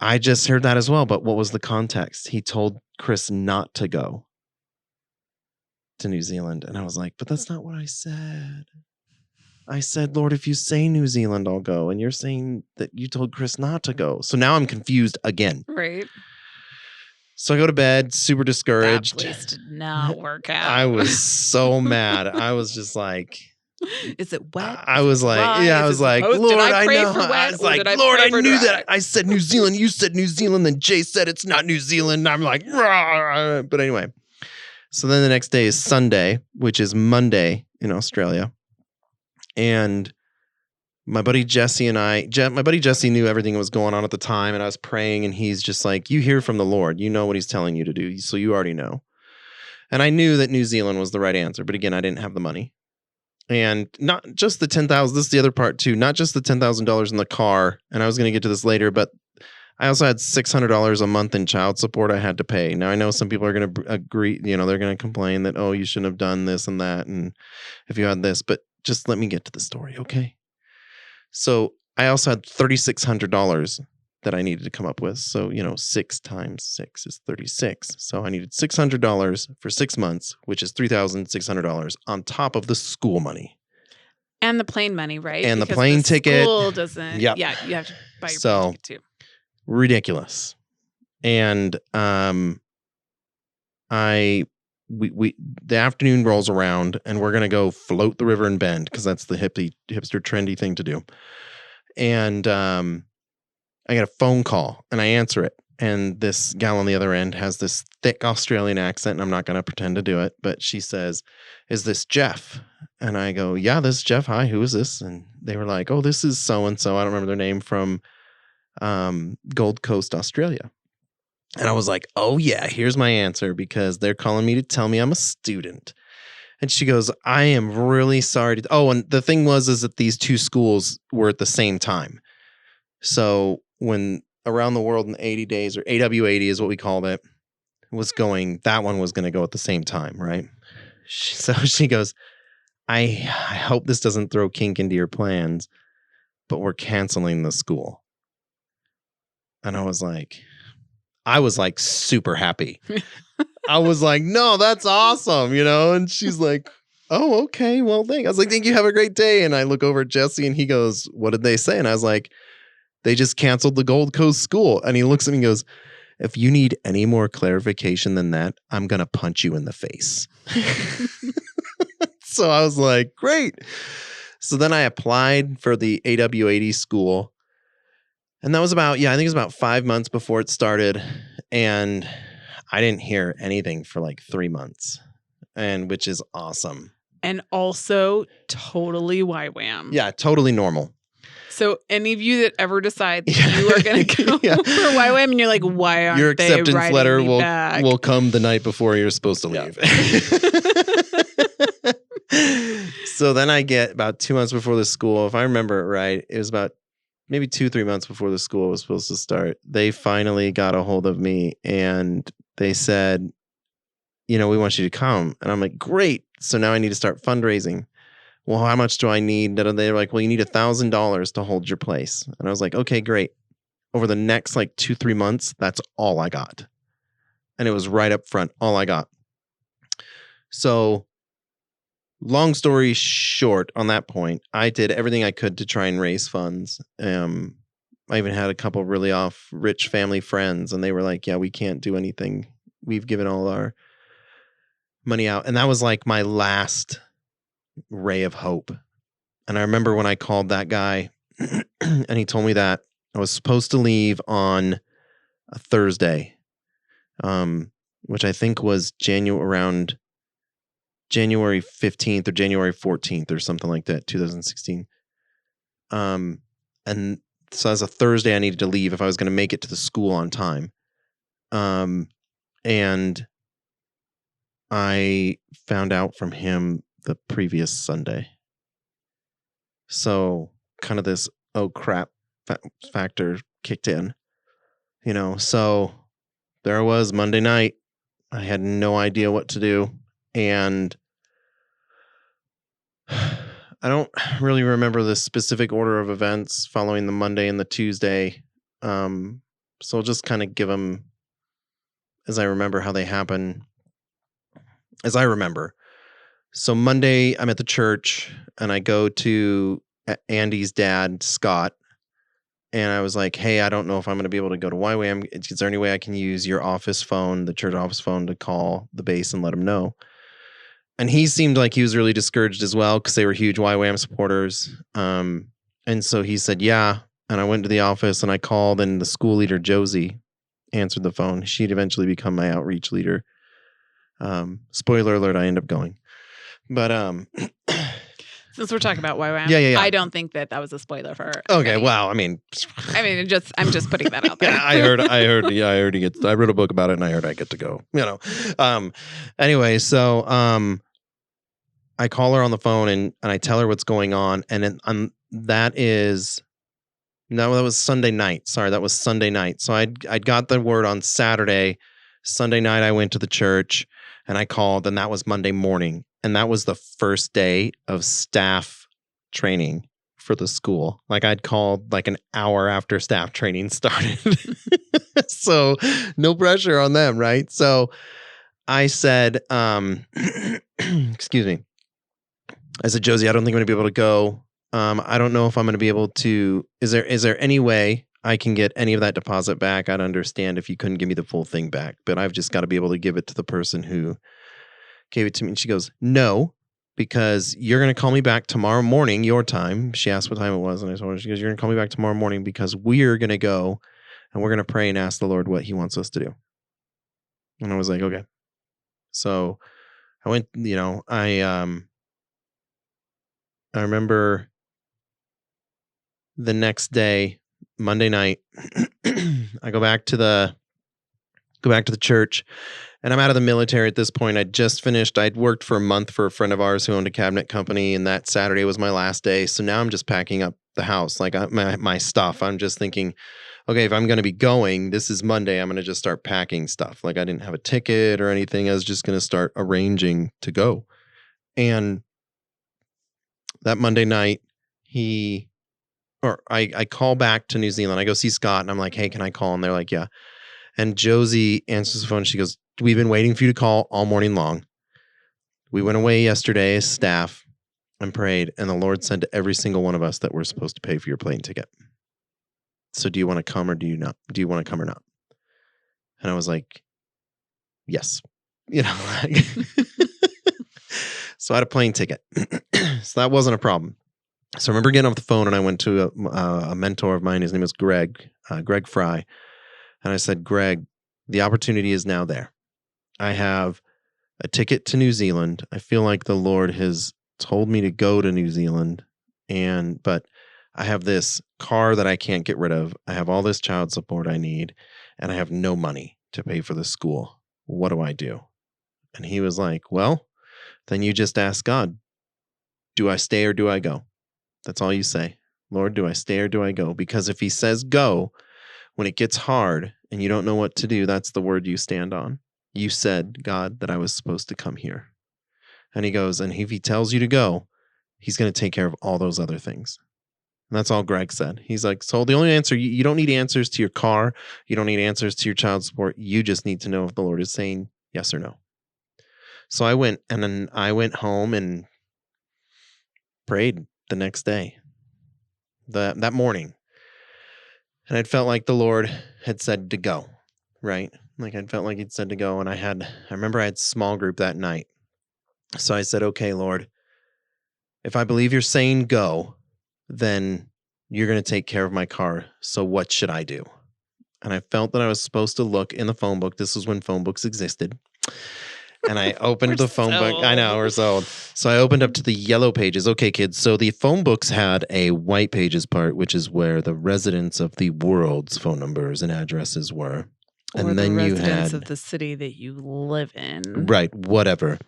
I just heard that as well. But what was the context? He told Chris not to go to New Zealand. And I was like, but that's not what I said. I said, Lord, if you say New Zealand, I'll go. And you're saying that you told Chris not to go. So now I'm confused again. Right. So I go to bed, super discouraged. That place did not work out. I was so mad. I was just like, is it wet? I was like, dry? Yeah, I was like, Lord, I know. I was like, Lord, I knew that. I said New Zealand. You said New Zealand. Then Jay said it's not New Zealand. And I'm like, rah. But anyway. So then the next day is Sunday, which is Monday in Australia. And my buddy Jesse knew everything that was going on at the time. And I was praying and he's just like, you hear from the Lord. You know what he's telling you to do. So you already know. And I knew that New Zealand was the right answer. But again, I didn't have the money. And not just the $10,000. This is the other part too. Not just the $10,000 in the car. And I was going to get to this later, but I also had $600 a month in child support I had to pay. Now I know some people are going to agree, they're going to complain that, oh, you shouldn't have done this and that. And if you had this, but just let me get to the story. Okay. So I also had $3,600 that I needed to come up with. So, 6 times 6 is 36. So I needed $600 for 6 months, which is $3,600 on top of the school money. And the plane money, right? And because the plane ticket. School doesn't. Yep. Yeah, you have to buy your plane ticket too. Ridiculous. And the afternoon rolls around and we're going to go float the river and bend because that's the hipster trendy thing to do. And I get a phone call and I answer it. And this gal on the other end has this thick Australian accent, and I'm not going to pretend to do it, but she says, is this Geoff? And I go, yeah, this is Geoff. Hi, who is this? And they were like, oh, this is so-and-so. I don't remember their name, from Gold Coast, Australia. And I was like, oh yeah, here's my answer, because they're calling me to tell me I'm a student. And she goes, I am really sorry. And the thing is that these two schools were at the same time. So when Around the World in 80 Days, or AW80 is what we called it, was going, that one was going to go at the same time, right? So she goes, I hope this doesn't throw kink into your plans, but we're canceling the school. And I was like super happy. I was like, no, that's awesome, And she's like, oh, okay, well, thanks. I was like, thank you, have a great day. And I look over at Jesse and he goes, what did they say? And I was like, they just canceled the Gold Coast school. And he looks at me and goes, if you need any more clarification than that, I'm going to punch you in the face. So I was like, great. So then I applied for the AW80 school. And that was about, I think it was about 5 months before it started. And I didn't hear anything for like 3 months, and which is awesome. And also totally YWAM. Yeah, totally normal. So any of you that ever decide that you are going to go for YWAM and you're like, why aren't your acceptance they letter me back? will come the night before you're supposed to leave. So then I get about 2 months before the school. If I remember it right, it was about maybe 2-3 months before the school was supposed to start. They finally got a hold of me and they said, we want you to come. And I'm like, great. So now I need to start fundraising. Well, how much do I need? They're like, well, you need $1,000 to hold your place. And I was like, okay, great. Over the next like 2-3 months, that's all I got. And it was right up front, all I got. So long story short, on that point, I did everything I could to try and raise funds. I even had a couple really rich family friends, and they were like, yeah, we can't do anything. We've given all our money out. And that was like my last ray of hope. And I remember when I called that guy and he told me that I was supposed to leave on a Thursday, which I think was around January 15th or January 14th or something like that, 2016. And so as a Thursday, I needed to leave if I was going to make it to the school on time. And I found out from him the previous Sunday. So kind of this, oh crap factor kicked in, so there I was Monday night. I had no idea what to do. And I don't really remember the specific order of events following the Monday and the Tuesday. So I'll just kind of give them as I remember how they happen. As I remember. So Monday, I'm at the church and I go to Andy's dad, Scott, and I was like, hey, I don't know if I'm going to be able to go to YWAM. Is there any way I can use your office phone, the church office phone, to call the base and let them know? And he seemed like he was really discouraged as well because they were huge YWAM supporters. And so he said, yeah. And I went to the office and I called, and the school leader, Josie, answered the phone. She'd eventually become my outreach leader. Spoiler alert, I end up going. But since we're talking about YWAM, yeah. I don't think that was a spoiler for her. Okay, well, I'm just putting that out there. Yeah, I heard. I wrote a book about it, and I heard I get to go. Anyway, so I call her on the phone and I tell her what's going on, and that was Sunday night. Sorry, that was Sunday night. So I'd got the word on Saturday. Sunday night, I went to the church and I called, and that was Monday morning. And that was the first day of staff training for the school. Like I'd called like an hour after staff training started. So no pressure on them, right? So I said, excuse me. I said, Josie, I don't think I'm going to be able to go. I don't know if I'm going to be able to. Is there any way I can get any of that deposit back? I'd understand if you couldn't give me the full thing back, but I've just got to be able to give it to the person who gave it to me. And she goes, no, because you're going to call me back tomorrow morning, your time. She asked what time it was. And I told her, she goes, you're going to call me back tomorrow morning because we're going to go and we're going to pray and ask the Lord what he wants us to do. And I was like, okay. So I went, I remember the next day, Monday night, I go back to the church, and I'm out of the military at this point. I'd just finished. I'd worked for a month for a friend of ours who owned a cabinet company, and that Saturday was my last day. So now I'm just packing up the house, like my stuff. I'm just thinking, okay, if I'm going to be going, this is Monday. I'm going to just start packing stuff. Like I didn't have a ticket or anything. I was just going to start arranging to go. And that Monday night, I call back to New Zealand. I go see Scott and I'm like, hey, can I call? And they're like, yeah. And Josie answers the phone. She goes, we've been waiting for you to call all morning long. We went away yesterday as staff and prayed, and the Lord said to every single one of us that we're supposed to pay for your plane ticket. So do you want to come or do you not? Do you want to come or not? And I was like, yes. So I had a plane ticket. So that wasn't a problem. So I remember getting off the phone and I went to a mentor of mine. His name is Greg Fry. And I said, Greg, the opportunity is now there. I have a ticket to New Zealand. I feel like the Lord has told me to go to New Zealand, but I have this car that I can't get rid of. I have all this child support I need, and I have no money to pay for the school. What do I do? And he was like, well, then you just ask God, do I stay or do I go? That's all you say. Lord, do I stay or do I go? Because if he says go, when it gets hard and you don't know what to do, that's the word you stand on. You said, God, that I was supposed to come here. And he goes, and if he tells you to go, he's going to take care of all those other things. And that's all Greg said. He's like, so the only answer, you don't need answers to your car. You don't need answers to your child support. You just need to know if the Lord is saying yes or no. So I went home and prayed the next day, that morning. And I felt like the Lord had said to go, right? Like I felt like he'd said to go. And I remember I had small group that night. So I said, okay, Lord, if I believe you're saying go, then you're going to take care of my car. So what should I do? And I felt that I was supposed to look in the phone book. This was when phone books existed. And I opened the phone book. I know, we're so old. So I opened up to the yellow pages. Okay, kids. So the phone books had a white pages part, which is where the residents of the world's phone numbers and addresses were. Or and then the you residents had of the city that you live in. right, whatever.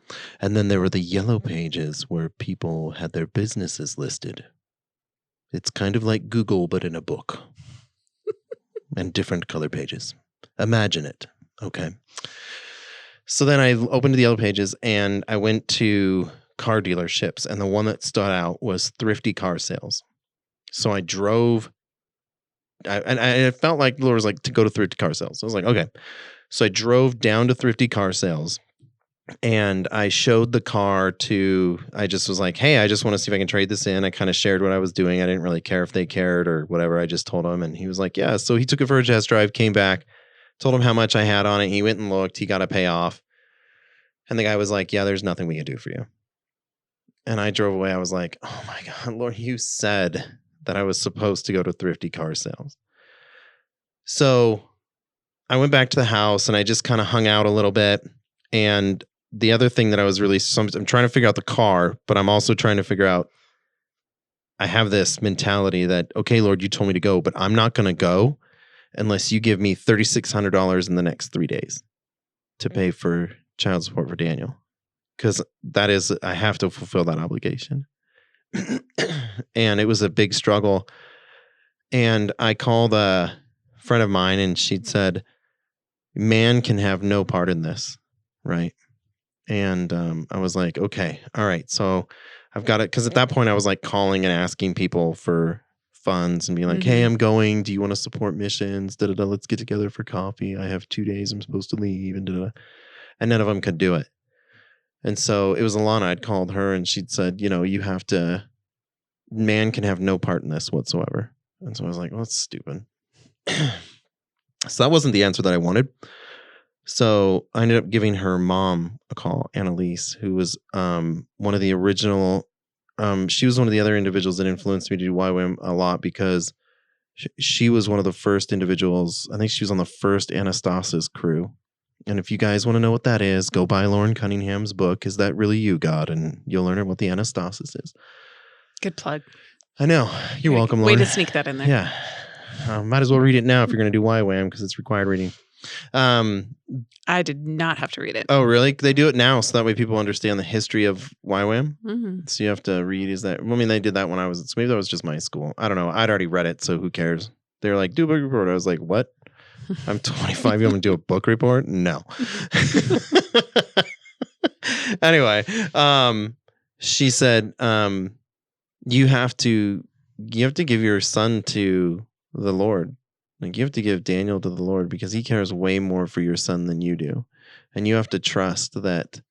And then there were the yellow pages where people had their businesses listed. It's kind of like Google, but in a book. And different color pages. Imagine it. Okay. So then I opened the yellow pages and I went to car dealerships. And the one that stood out was thrifty car sales. So I drove. And I felt like the Lord was like to go to thrifty car sales. So I was like, okay. So I drove down to thrifty car sales and I showed the car I just was like, hey, I just want to see if I can trade this in. I kind of shared what I was doing. I didn't really care if they cared or whatever. I just told him and he was like, yeah. So he took it for a test drive, came back, told him how much I had on it. He went and looked, he got a payoff. And the guy was like, yeah, there's nothing we can do for you. And I drove away. I was like, oh my God, Lord, you said that I was supposed to go to thrifty car sales. So I went back to the house and I just kind of hung out a little bit. And the other thing that I was really, I'm trying to figure out the car, but I'm also trying to figure out, I have this mentality that, okay, Lord, you told me to go, but I'm not going to go unless you give me $3,600 in the next 3 days to pay for child support for Daniel. Because I have to fulfill that obligation. And it was a big struggle. And I called a friend of mine and she'd said, man can have no part in this, right? And I was like, okay, all right. So I've got it. Because at that point I was like calling and asking people for funds and being like, hey, I'm going. Do you want to support missions? Da-da-da, let's get together for coffee. I have 2 days. I'm supposed to leave. And da-da-da. And none of them could do it. And so it was Alana. I'd called her and she'd said, you have to, man can have no part in this whatsoever. And so I was like, well, that's stupid. So that wasn't the answer that I wanted. So I ended up giving her mom a call, Annalise, who was one of the original, she was one of the other individuals that influenced me to do YWAM a lot because she was one of the first individuals. I think she was on the first Anastasis crew. And if you guys want to know what that is, go buy Lauren Cunningham's book, Is That Really You, God? And you'll learn what the Anastasis is. Good plug. I know. You're welcome, Lauren. Way to sneak that in there. Yeah. Might as well read it now if you're going to do YWAM because it's required reading. I did not have to read it. Oh, really? They do it now so that way people understand the history of YWAM. Mm-hmm. So you have to read. They did that when I was, so maybe that was just my school. I don't know. I'd already read it, so who cares? They were like, do a book report. I was like, what? I'm 25. You want me to do a book report? No. Anyway, she said, you have to give your son to the Lord. Like you have to give Daniel to the Lord because he cares way more for your son than you do. And you have to trust that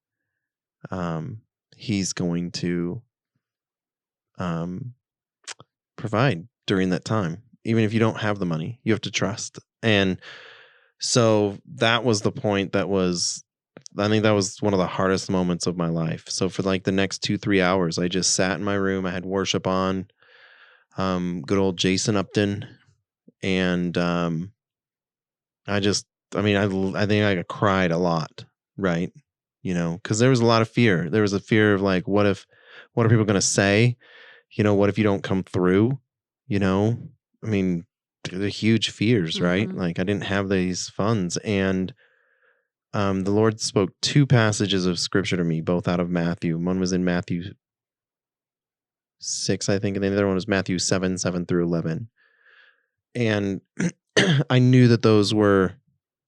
he's going to provide during that time. Even if you don't have the money, you have to trust. And so that was the point I think that was one of the hardest moments of my life. So for like the next 2-3 hours, I just sat in my room. I had worship on. good old Jason Upton. And I think I cried a lot, right? Because there was a lot of fear. There was a fear of like, what are people going to say? What if you don't come through? I mean, the huge fears, right? Mhm. Like I didn't have these funds. And the Lord spoke 2 passages of scripture to me, both out of Matthew. One was in Matthew 6, I think, and the other one was Matthew 7 through 11. And I knew that those were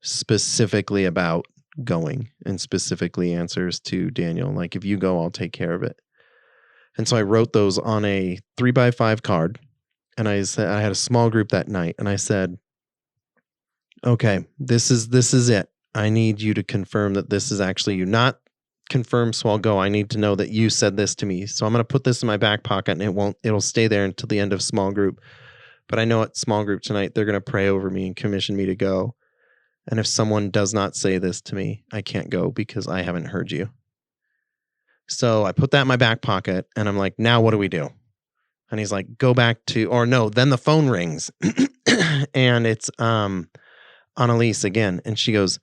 specifically about going and specifically answers to Daniel. Like, if you go, I'll take care of it. And so I wrote those on a 3x5 card. And I said, I had a small group that night, and I said, okay, this is it. I need you to confirm that this is actually you. Not confirm, so I'll go. I need to know that you said this to me. So I'm going to put this in my back pocket, and it'll stay there until the end of small group. But I know at small group tonight, they're going to pray over me and commission me to go. And if someone does not say this to me, I can't go because I haven't heard you. So I put that in my back pocket, and I'm like, now what do we do? And he's like, go back to, or no, then the phone rings and it's Annalise again. And she goes,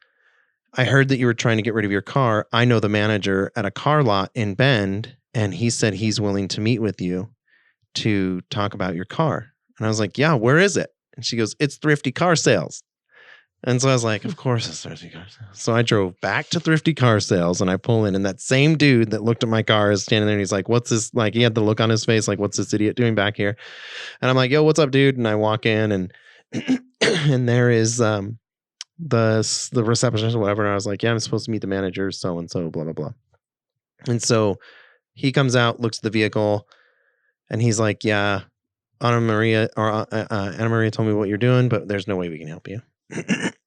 I heard that you were trying to get rid of your car. I know the manager at a car lot in Bend, and he said he's willing to meet with you to talk about your car. And I was like, yeah, where is it? And she goes, it's Thrifty Car Sales. And so I was like, of course it's Thrifty Car Sales. So I drove back to Thrifty Car Sales, and I pull in, and that same dude that looked at my car is standing there, and he's like, what's this? Like, he had the look on his face, like, what's this idiot doing back here? And I'm like, yo, what's up, dude? And I walk in, and and there is the receptionist or whatever. And I was like, yeah, I'm supposed to meet the manager, so-and-so, blah, blah, blah. And so he comes out, looks at the vehicle, and he's like, yeah, Anna Maria told me what you're doing, but there's no way we can help you.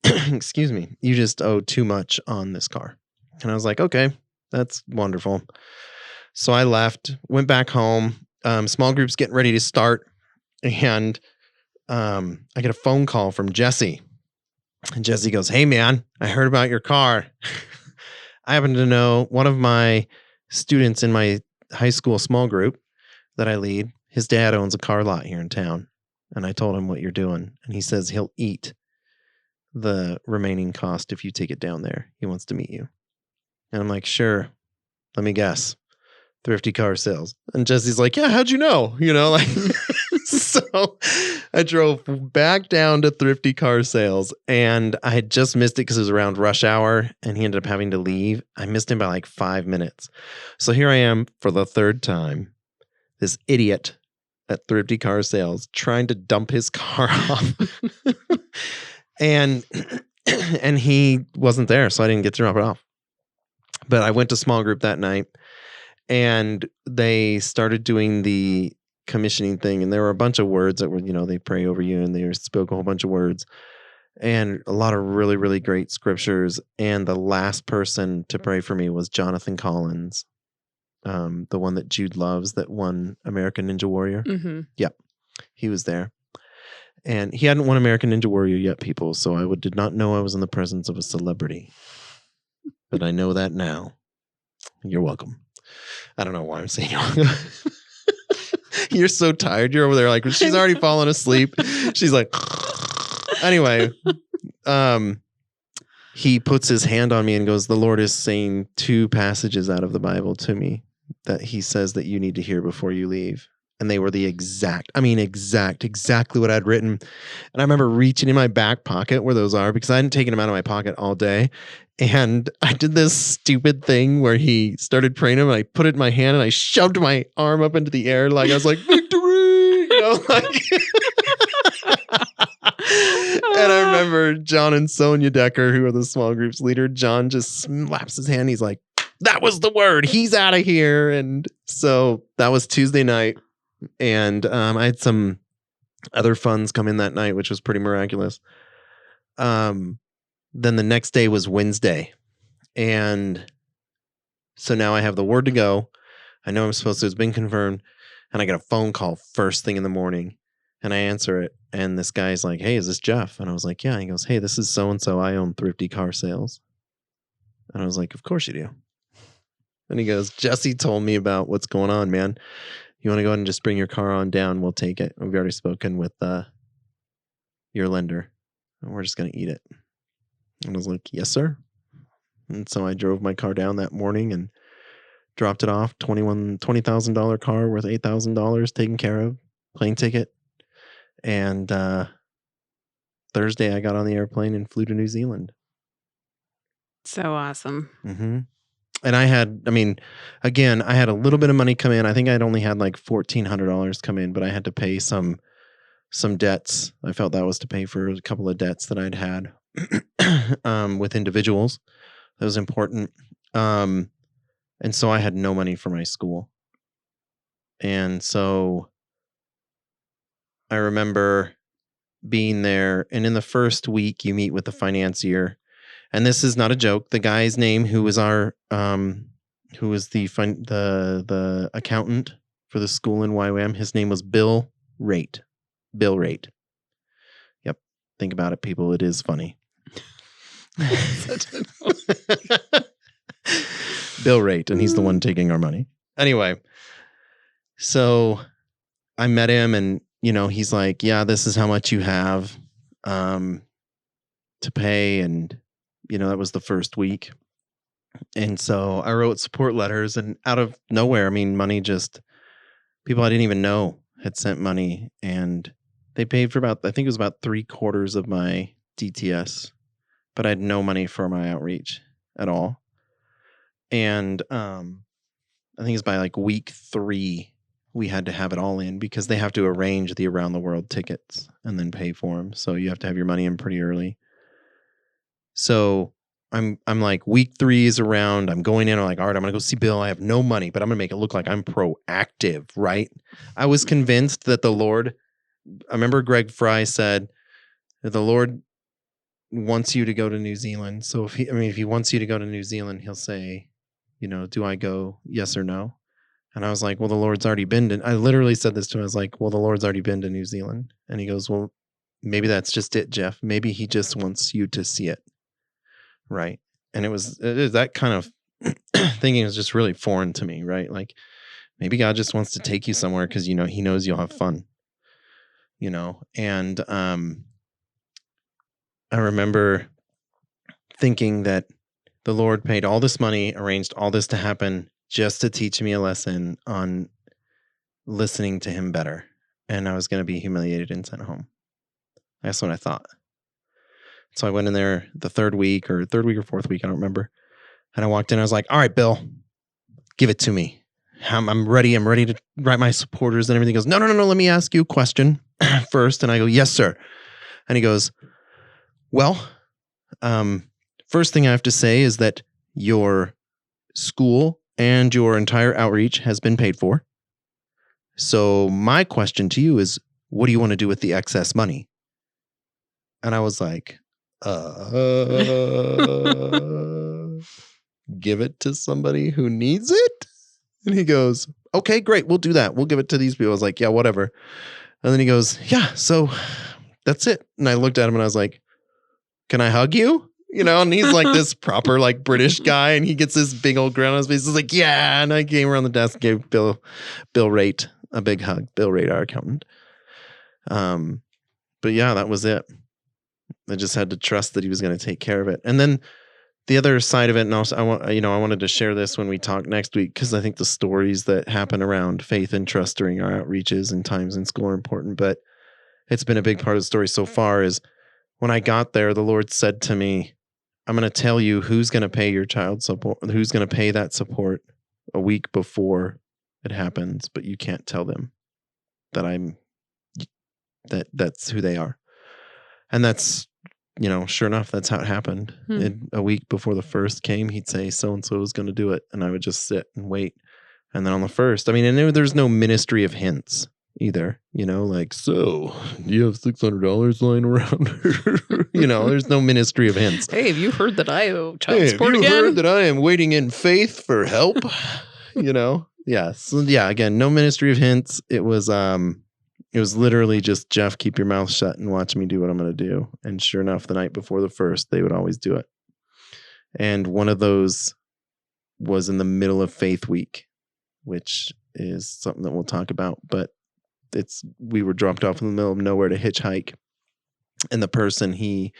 Excuse me. You just owe too much on this car. And I was like, okay, that's wonderful. So I left, went back home. Small group's getting ready to start. And I get a phone call from Jesse. And Jesse goes, hey, man, I heard about your car. I happen to know one of my students in my high school small group that I lead. His dad owns a car lot here in town. And I told him what you're doing. And he says he'll eat the remaining cost if you take it down there. He wants to meet you. And I'm like, sure. Let me guess. Thrifty Car Sales. And Jesse's like, yeah, how'd you know? Like, so I drove back down to Thrifty Car Sales, and I had just missed it because it was around rush hour, and he ended up having to leave. I missed him by like 5 minutes. So here I am for the 3rd time, this idiot at Thrifty Car Sales trying to dump his car off. And he wasn't there, so I didn't get to drop it off. But I went to small group that night, and they started doing the commissioning thing, and there were a bunch of words that were, they pray over you, and they spoke a whole bunch of words, and a lot of really, really great scriptures. And the last person to pray for me was Jonathan Collins, the one that Jude loves, that won American Ninja Warrior. Mm-hmm. Yep, he was there. And he hadn't won American Ninja Warrior yet, people, so I did not know I was in the presence of a celebrity. But I know that now. You're welcome. I don't know why I'm saying you're welcome. You're so tired. You're over there like, she's already fallen asleep. She's like, anyway, he puts his hand on me and goes, the Lord is saying 2 passages out of the Bible to me that he says that you need to hear before you leave. And they were exactly what I'd written. And I remember reaching in my back pocket where those are, because I hadn't taken them out of my pocket all day. And I did this stupid thing where he started praying him, and I put it in my hand, and I shoved my arm up into the air. Like I was like, victory, like. And I remember John and Sonia Decker, who are the small group's leader. John just slaps his hand. He's like, that was the word. He's out of here. And so that was Tuesday night. And I had some other funds come in that night, which was pretty miraculous. Then the next day was Wednesday. And so now I have the word to go. I know I'm supposed to. It's been confirmed. And I get a phone call first thing in the morning. And I answer it. And this guy's like, hey, is this Geoff? And I was like, yeah. And he goes, hey, this is so-and-so. I own Thrifty Car Sales. And I was like, of course you do. And he goes, Jesse told me about what's going on, man. you want to go ahead and just bring your car on down? We'll take it. We've already spoken with your lender. And we're just going to eat it. And I was like, yes, sir. And so I drove my car down that morning and dropped it off. $20,000 car worth $8,000 taken care of. Plane ticket. And Thursday I got on the airplane and flew to New Zealand. So awesome. Mm-hmm. And I had a little bit of money come in. I think I'd only had like $1,400 come in, but I had to pay some debts. I felt that was to pay for a couple of debts that I'd had with individuals. That was important. And so I had no money for my school. And so I remember being there, and in the first week you meet with the financier. And this is not a joke. The guy's name, who was the accountant for the school in YWAM, his name was Bill Rate. Bill Rate. Yep. Think about it, people. It is funny. Bill Rate, and he's the one taking our money. Anyway, so I met him, and he's like, yeah, this is how much you have to pay, and that was the first week. And so I wrote support letters, and out of nowhere, money just, people I didn't even know had sent money, and they paid for I think it was about 3/4 of my DTS, but I had no money for my outreach at all. And I think it's by like week 3, we had to have it all in, because they have to arrange the around the world tickets and then pay for them. So you have to have your money in pretty early. So I'm like, week 3 is around. I'm going in. I'm like, all right, I'm going to go see Bill. I have no money, but I'm going to make it look like I'm proactive, right? I was convinced that the Lord, I remember Greg Fry said that the Lord wants you to go to New Zealand. So if he wants you to go to New Zealand, he'll say, do I go? Yes or no? And I was like, well, the Lord's already been to, I literally said this to him. I was like, well, the Lord's already been to New Zealand. And he goes, well, maybe that's just it, Geoff. Maybe he just wants you to see it. Right. And it was that kind of thinking was just really foreign to me, right? Like, maybe God just wants to take you somewhere because, he knows you'll have fun, and I remember thinking that the Lord paid all this money, arranged all this to happen just to teach me a lesson on listening to him better. And I was going to be humiliated and sent home. That's what I thought. So I went in there the third week or fourth week, I don't remember. And I walked in, I was like, all right, Bill, give it to me. I'm ready. I'm ready to write my supporters and everything. He goes, no, let me ask you a question first. And I go, yes, sir. And he goes, well, first thing I have to say is that your school and your entire outreach has been paid for. So my question to you is, what do you want to do with the excess money? And I was like, give it to somebody who needs it? And he goes, okay, great. We'll do that. We'll give it to these people. I was like, yeah, whatever. And then he goes, yeah, so that's it. And I looked at him and I was like, can I hug you? And he's like this proper like British guy, and he gets this big old grin on his face. He's like, yeah. And I came around the desk and gave Bill Rate a big hug. Bill Rate, our accountant. But yeah, that was it. I just had to trust that he was going to take care of it. And then the other side of it, and also I wanted to share this when we talk next week, because I think the stories that happen around faith and trust during our outreaches and times in school are important. But it's been a big part of the story so far is when I got there, the Lord said to me, I'm going to tell you who's going to pay your child support, who's going to pay that support a week before it happens, but you can't tell them that that's who they are. And that's, sure enough, that's how it happened. A week before the first came, he'd say, so-and-so is going to do it. And I would just sit and wait. And then on the first, and there's no ministry of hints either, like, so do you have $600 lying around? There's no ministry of hints. Hey, have you heard that I owe child support again? Have you heard that I am waiting in faith for help? Yeah. So yeah, again, no ministry of hints. It was literally just, Geoff, keep your mouth shut and watch me do what I'm going to do. And sure enough, the night before the first, they would always do it. And one of those was in the middle of Faith Week, which is something that we'll talk about. But we were dropped off in the middle of nowhere to hitchhike. And the person he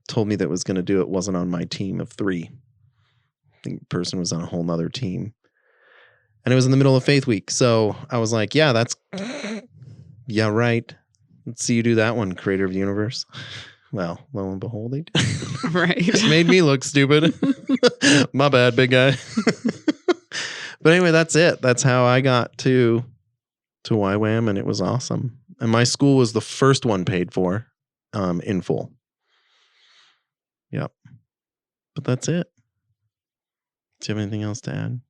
told me that was going to do it wasn't on my team of 3. I think the person was on a whole nother team. And it was in the middle of Faith Week. So I was like, yeah, yeah, right. Let's see you do that one, creator of the universe. Well, lo and behold, they did. Right. It made me look stupid. My bad, big guy. But anyway, that's it. That's how I got to YWAM, and it was awesome. And my school was the first one paid for in full. Yep. But that's it. Do you have anything else to add?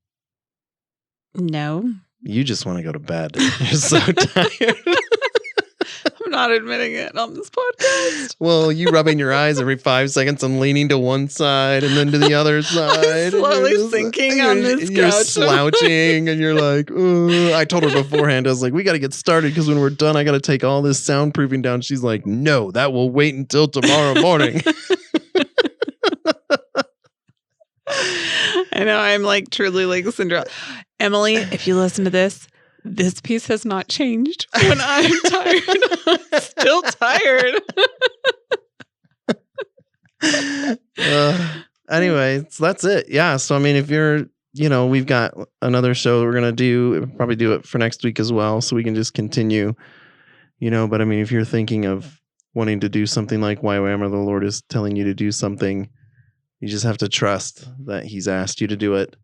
No. You just want to go to bed. You're so tired. I'm not admitting it on this podcast. Well, you rubbing your eyes every 5 seconds and leaning to one side and then to the other side. I'm slowly sinking on this you're couch. Slouching and you're like, I told her beforehand, I was like, we got to get started because when we're done, I got to take all this soundproofing down. She's like, no, that will wait until tomorrow morning. I know, I'm like truly like Cinderella. Emily, if you listen to this piece has not changed. When I'm tired, I'm still tired. Anyway, so that's it. Yeah. So, I mean, if you're, we've got another show that we're going to probably do it for next week as well. So we can just continue, but I mean, if you're thinking of wanting to do something like YWAM or the Lord is telling you to do something, you just have to trust that he's asked you to do it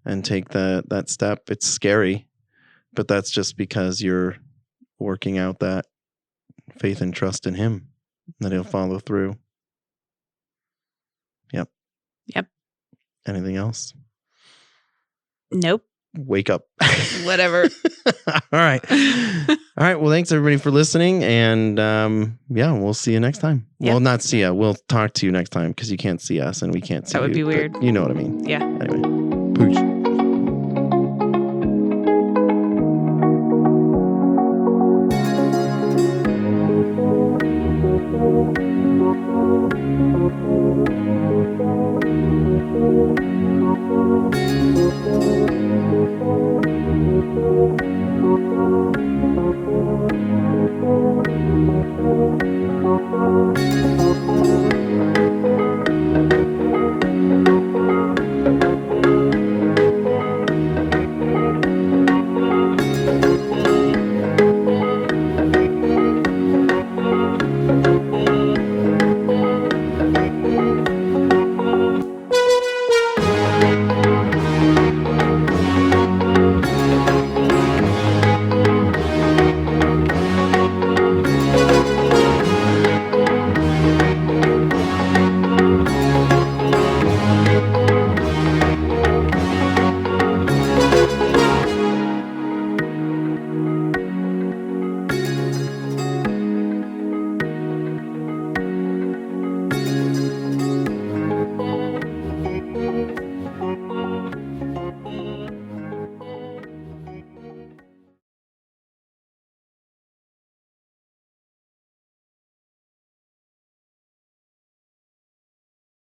and take that step. It's scary, but that's just because you're working out that faith and trust in him that he'll follow through. Yep. Anything else? Nope. Wake up. Whatever. All right. All right. Well, thanks everybody for listening. And we'll see you next time. Yep. Well, not see you. We'll talk to you next time because you can't see us and we can't see you. That would be weird. You know what I mean. Yeah. Anyway. Pooch.